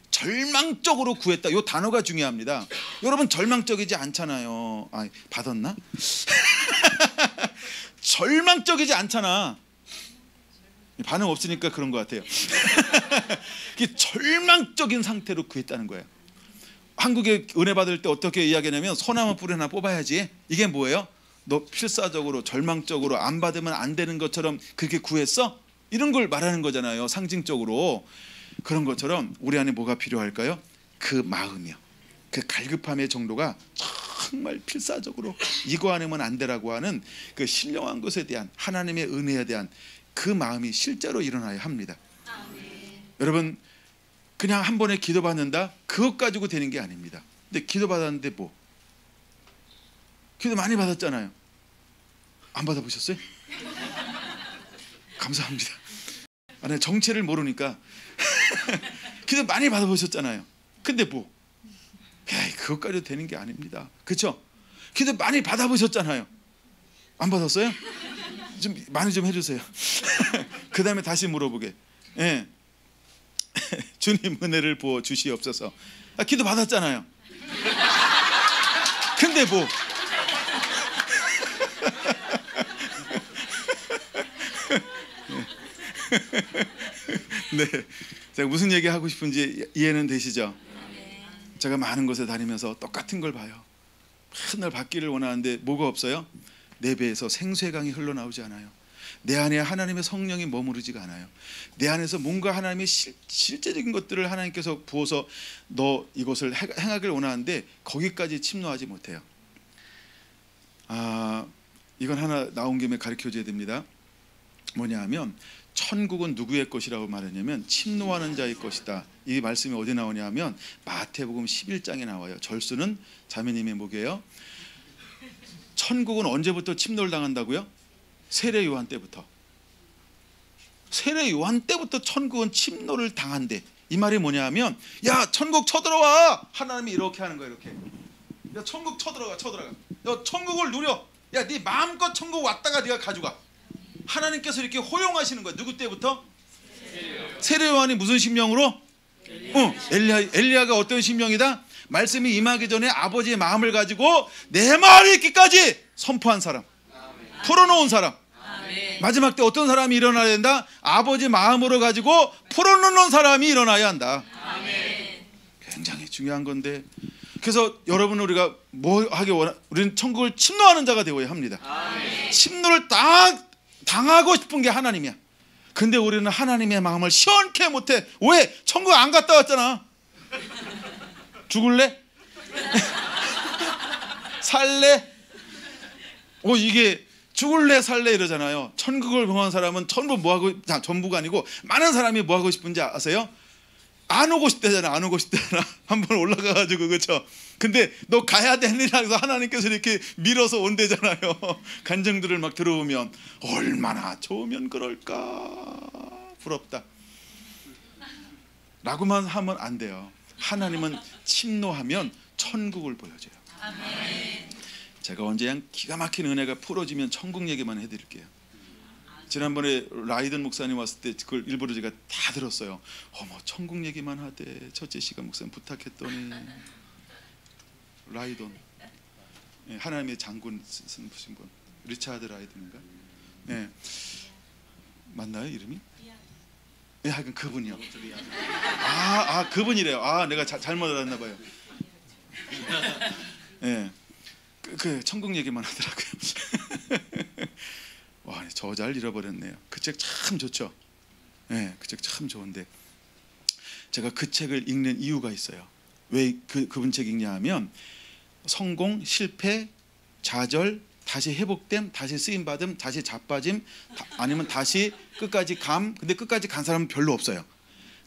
절망적으로 구했다. 이 단어가 중요합니다. 여러분 절망적이지 않잖아요. 받았나? 절망적이지 않잖아. 반응 없으니까 그런 것 같아요. 절망적인 상태로 구했다는 거예요. 한국에 은혜 받을 때 어떻게 이야기하냐면 소나무 뿌리 하나 뽑아야지. 이게 뭐예요? 너 필사적으로 절망적으로 안 받으면 안 되는 것처럼 그렇게 구했어? 이런 걸 말하는 거잖아요. 상징적으로. 그런 것처럼 우리 안에 뭐가 필요할까요? 그 마음이요. 그 갈급함의 정도가 정말 필사적으로 이거 아니면 안 되라고 하는 그 신령한 것에 대한 하나님의 은혜에 대한 그 마음이 실제로 일어나야 합니다. 여러분 그냥 한 번에 기도 받는다? 그것 가지고 되는 게 아닙니다. 근데 기도 받았는데 뭐? 기도 많이 받았잖아요. 안 받아보셨어요? 감사합니다. 내 정체를 모르니까 기도 많이 받아보셨잖아요. 근데 뭐? 그것 가지고 되는 게 아닙니다. 그렇죠? 기도 많이 받아보셨잖아요. 안 받았어요? 좀 많이 좀 해주세요. 그 다음에 다시 물어보게. 예. 주님 은혜를 부어 주시옵소서. 기도 받았잖아요. 근데 뭐? 네, 제가 무슨 얘기 하고 싶은지 이해는 되시죠? 제가 많은 곳에 다니면서 똑같은 걸 봐요. 맨날 받기를 원하는데 뭐가 없어요? 내 배에서 생수의 강이 흘러나오지 않아요. 내 안에 하나님의 성령이 머무르지가 않아요. 내 안에서 뭔가 하나님의 실제적인 것들을 하나님께서 부어서 너 이것을 행하길 원하는데 거기까지 침노하지 못해요. 이건 하나 나온 김에 가르쳐줘야 됩니다. 뭐냐 하면 천국은 누구의 것이라고 말했냐면 침노하는 자의 것이다. 이 말씀이 어디 나오냐 하면 마태복음 11장에 나와요. 절수는 자매님의 목이에요. 천국은 언제부터 침노를 당한다고요? 세례 요한 때부터. 세례 요한 때부터 천국은 침노를 당한대. 이 말이 뭐냐 하면 야 천국 쳐들어와. 하나님이 이렇게 하는 거야. 이렇게. 야 천국 쳐들어가. 야 천국을 누려. 야 네 마음껏 천국 왔다가 네가 가져가. 하나님께서 이렇게 허용하시는 거야. 누구 때부터? 세례 요한이 무슨 심령으로? 엘리야가 어떤 심령이다? 말씀이 임하기 전에 아버지의 마음을 가지고 내 말이 있기까지 선포한 사람, 풀어놓은 사람. 마지막 때 어떤 사람이 일어나야 된다? 아버지 마음으로 가지고 풀어놓는 사람이 일어나야 한다. 굉장히 중요한 건데, 그래서 여러분 우리가 뭐 하기 원하? 우리는 천국을 침노하는 자가 되어야 합니다. 침노를 당하고 싶은 게 하나님이야. 근데 우리는 하나님의 마음을 시원케 못해. 왜? 천국 안 갔다 왔잖아. 죽을래? 살래? 이게 죽을래 살래 이러잖아요. 천국을 경험한 사람은 전부 뭐하고, 전부가 아니고 많은 사람이 뭐하고 싶은지 아세요? 안 오고 싶대잖아. 안 오고 싶대잖아. 한번 올라가가지고. 그렇죠? 근데 너 가야 되느라 해서 하나님께서 이렇게 밀어서 온대잖아요. 간증들을 막 들어보면 얼마나 좋으면 그럴까. 부럽다 라고만 하면 안 돼요. 하나님은 침노하면 천국을 보여줘요. 제가 언제 그냥 기가 막힌 은혜가 풀어지면 천국 얘기만 해드릴게요. 지난번에 라이든 목사님 왔을 때 그걸 일부러 제가 다 들었어요. 어머 천국 얘기만 하대. 첫째 시간 목사님 부탁했더니. 라이돈, 하나님의 장군 쓴 분, 리차드 라이든인가? 네, 맞나요 이름이? 네, 하여간 그분이요. 그분이래요. 내가 잘못 알았나 봐요. 네, 그 천국 얘기만 하더라고요. 와, 저 잘 잃어버렸네요. 그 책 참 좋죠. 네, 그 책 참 좋은데 제가 그 책을 읽는 이유가 있어요. 왜 그분 책 읽냐 하면 성공, 실패, 좌절, 다시 회복됨, 다시 쓰임 받음, 다시 자빠짐, 아니면 다시 끝까지 감. 근데 끝까지 간 사람은 별로 없어요.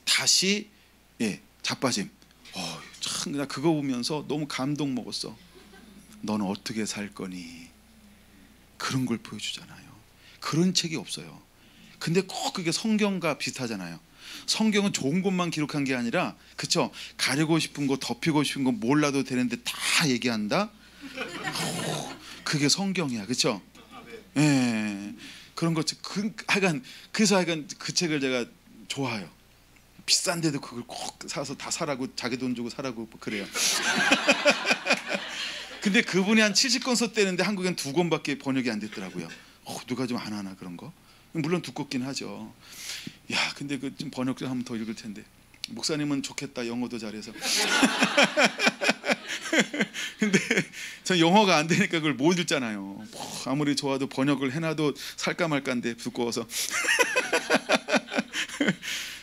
다시 자빠짐. 참 나 그거 보면서 너무 감동 먹었어. 너는 어떻게 살 거니? 그런 걸 보여주잖아요. 그런 책이 없어요. 근데 꼭 그게 성경과 비슷하잖아요. 성경은 좋은 것만 기록한 게 아니라, 그쵸? 가리고 싶은 거, 덮이고 싶은 거 몰라도 되는데 다 얘기한다. 그게 성경이야, 그쵸? 예, 그런 것. 그래서 하여간 그 책을 제가 좋아해요. 비싼데도 그걸 꼭 사서 다 사라고, 자기 돈 주고 사라고 그래요. 근데 그분이 한 70권 썼대는데 한국엔 2권밖에 번역이 안 됐더라고요. 누가 좀 안 하나 그런 거? 물론 두껍긴 하죠. 야, 근데 그 좀 번역 좀 한번 더 읽을 텐데. 목사님은 좋겠다, 영어도 잘해서. 근데 전 영어가 안 되니까 그걸 못 읽잖아요. 아무리 좋아도 번역을 해놔도 살까 말까인데 두꺼워서.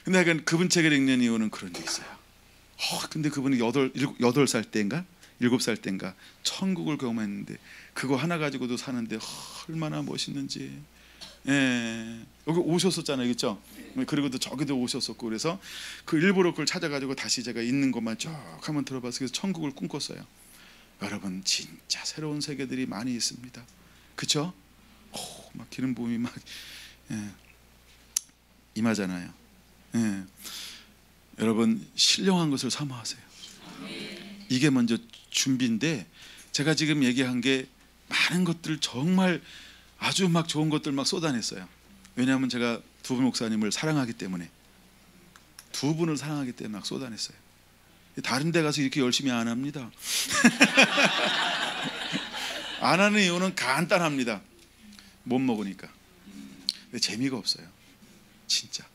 근데 약간 그분 책을 읽는 이유는 그런 게 있어요. 근데 그분이 8살 때인가 7살 때인가 천국을 경험했는데 그거 하나 가지고도 사는데 얼마나 멋있는지. 여기 오셨었잖아요, 그렇죠? 그리고도 저기도 오셨었고, 그래서 그 일부러 그걸 찾아가지고 다시 제가 있는 것만 쭉 한번 들어봐서 그래서 천국을 꿈꿨어요. 여러분, 진짜 새로운 세계들이 많이 있습니다, 그렇죠? 막 기름 부음이 막 임하잖아요. 여러분, 신령한 것을 사모하세요. 이게 먼저 준비인데, 제가 지금 얘기한 게 많은 것들 정말 아주 막 좋은 것들 막 쏟아냈어요. 왜냐하면 제가 두 분 목사님을 사랑하기 때문에, 두 분을 사랑하기 때문에 막 쏟아냈어요. 다른 데 가서 이렇게 열심히 안 합니다. 안 하는 이유는 간단합니다. 못 먹으니까. 근데 재미가 없어요, 진짜.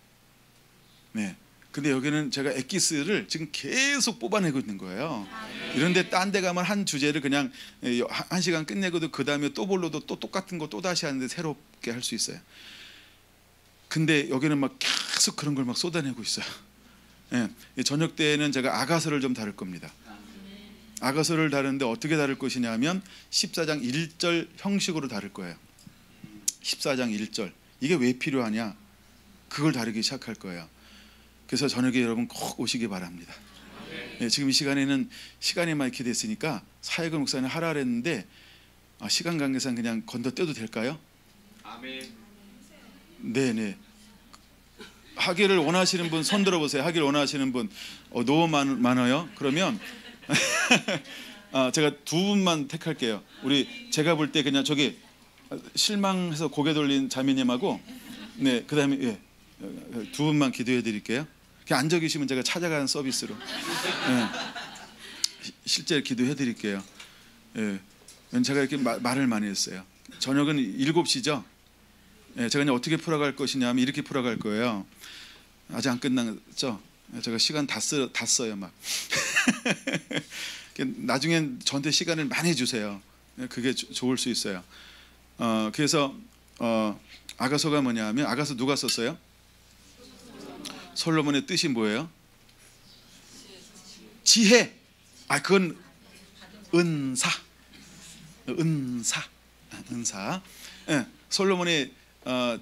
근데 여기는 제가 엑기스를 지금 계속 뽑아내고 있는 거예요. 이런데 딴 데 가면 한 주제를 그냥 1시간 끝내고도 그 다음에 또 볼로도 또 똑같은 거 또 다시 하는데 새롭게 할 수 있어요. 근데 여기는 막 계속 그런 걸 막 쏟아내고 있어요. 저녁 때는 제가 아가서를 좀 다룰 겁니다. 아가서를 다루는데 어떻게 다룰 것이냐 하면 14장 1절 형식으로 다룰 거예요. 14장 1절. 이게 왜 필요하냐? 그걸 다루기 시작할 거예요. 그래서 저녁에 여러분 꼭 오시기 바랍니다. 지금 이 시간에는 시간이 많이 이렇게 됐으니까 사역을 목사님 하라 그랬는데 시간 관계상 그냥 건너뛰어도 될까요? 아멘. 네네. 하기를 원하시는 분 손 들어보세요. 하기를 원하시는 분. 너무 많아요. 그러면 제가 두 분만 택할게요. 우리 제가 볼 때 그냥 저기 실망해서 고개 돌린 자매님하고, 그다음에 두 분만 기도해 드릴게요. 그냥 앉아 계시면 제가 찾아가는 서비스로 실제 기도해 드릴게요. 제가 이렇게 말을 많이 했어요. 저녁은 7시죠. 제가 그냥 어떻게 풀어갈 것이냐면 이렇게 풀어갈 거예요. 아직 안 끝났죠? 제가 시간 다 써요 막. 나중엔 저한테 시간을 많이 주세요. 그게 좋을 수 있어요. 그래서 아가서가 뭐냐 하면, 아가서 누가 썼어요? 솔로몬의 뜻이 뭐예요? 지혜. 그건 은사. 솔로몬의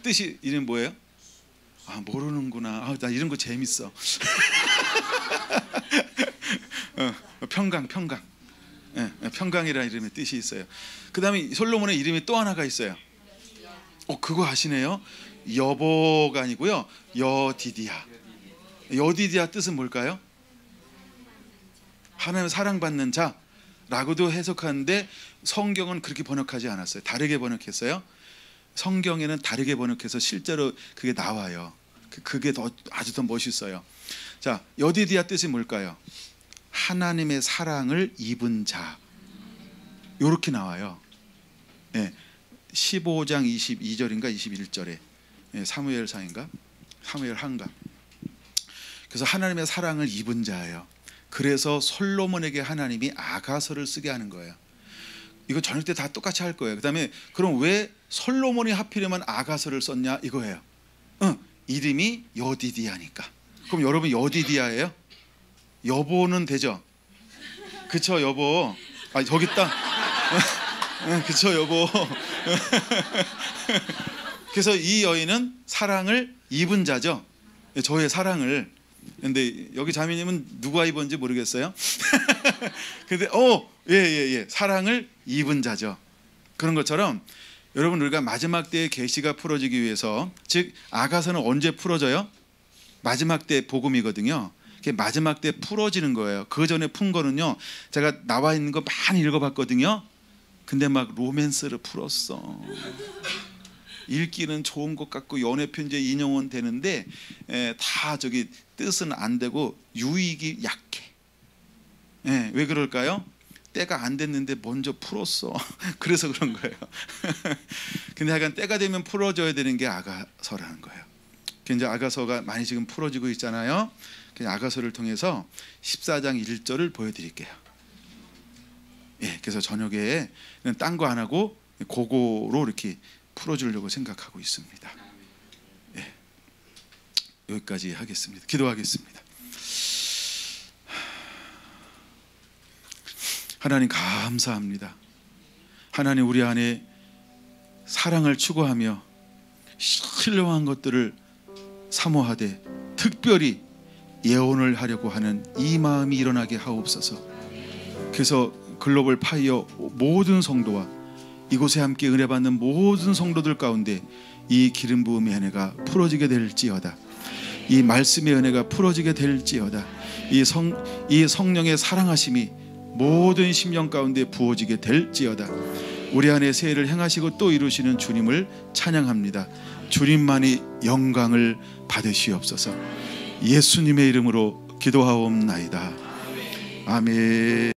뜻이 이름 뭐예요? 모르는구나. 나 이런 거 재밌어. 평강. 평강이라는 이름의 뜻이 있어요. 그 다음에 솔로몬의 이름이 또 하나가 있어요. 그거 아시네요? 여보가 아니고요, 여디디아. 여디디아 뜻은 뭘까요? 하나님 사랑받는 자라고도 해석하는데 성경은 그렇게 번역하지 않았어요. 다르게 번역했어요. 성경에는 다르게 번역해서 실제로 그게 나와요. 그게 아주 더 멋있어요. 자, 여디디아 뜻이 뭘까요? 하나님의 사랑을 입은 자. 이렇게 나와요. 15장 22절인가 21절에 사무엘상인가 사무엘한가. 그래서 하나님의 사랑을 입은 자예요. 그래서 솔로몬에게 하나님이 아가서를 쓰게 하는 거예요. 이거 저녁 때 다 똑같이 할 거예요. 그다음에 그럼 왜 솔로몬이 하필이면 아가서를 썼냐 이거예요. 이름이 여디디아니까. 그럼 여러분 여디디아예요? 여보는 되죠? 그쵸, 여보. 저기 있다. 그쵸 여보. 그래서 이 여인은 사랑을 입은 자죠. 저의 사랑을. 근데 여기 자매님은 누가 입은지 모르겠어요. 근데 예. 사랑을 입은 자죠. 그런 것처럼 여러분 우리가 마지막 때의 계시가 풀어지기 위해서, 즉 아가서는 언제 풀어져요? 마지막 때 복음이거든요. 마지막 때 풀어지는 거예요. 그 전에 푼 거는요, 제가 나와 있는 거 많이 읽어봤거든요. 근데 막 로맨스를 풀었어. 읽기는 좋은 것 같고 연애 편지에 인용은 되는데 다 저기 뜻은 안 되고 유익이 약해. 왜 그럴까요? 때가 안 됐는데 먼저 풀었어. 그래서 그런 거예요. 근데 하여간 때가 되면 풀어져야 되는 게 아가서라는 거예요. 이제 아가서가 많이 지금 풀어지고 있잖아요. 아가서를 통해서 14장 1절을 보여드릴게요. 그래서 저녁에 딴 거 안 하고 그거로 이렇게 풀어주려고 생각하고 있습니다. 여기까지 하겠습니다. 기도하겠습니다. 하나님 감사합니다. 하나님 우리 안에 사랑을 추구하며 신령한 것들을 사모하되 특별히 예언을 하려고 하는 이 마음이 일어나게 하옵소서. 그래서 글로벌 파이어 모든 성도와 이곳에 함께 은혜 받는 모든 성도들 가운데 이 기름 부음의 은혜가 풀어지게 될지어다. 이 말씀의 은혜가 풀어지게 될지어다. 이 성령의 사랑하심이 모든 심령 가운데 부어지게 될지어다. 우리 안에 새해를 행하시고 또 이루시는 주님을 찬양합니다. 주님만이 영광을 받으시옵소서. 예수님의 이름으로 기도하옵나이다. 아멘.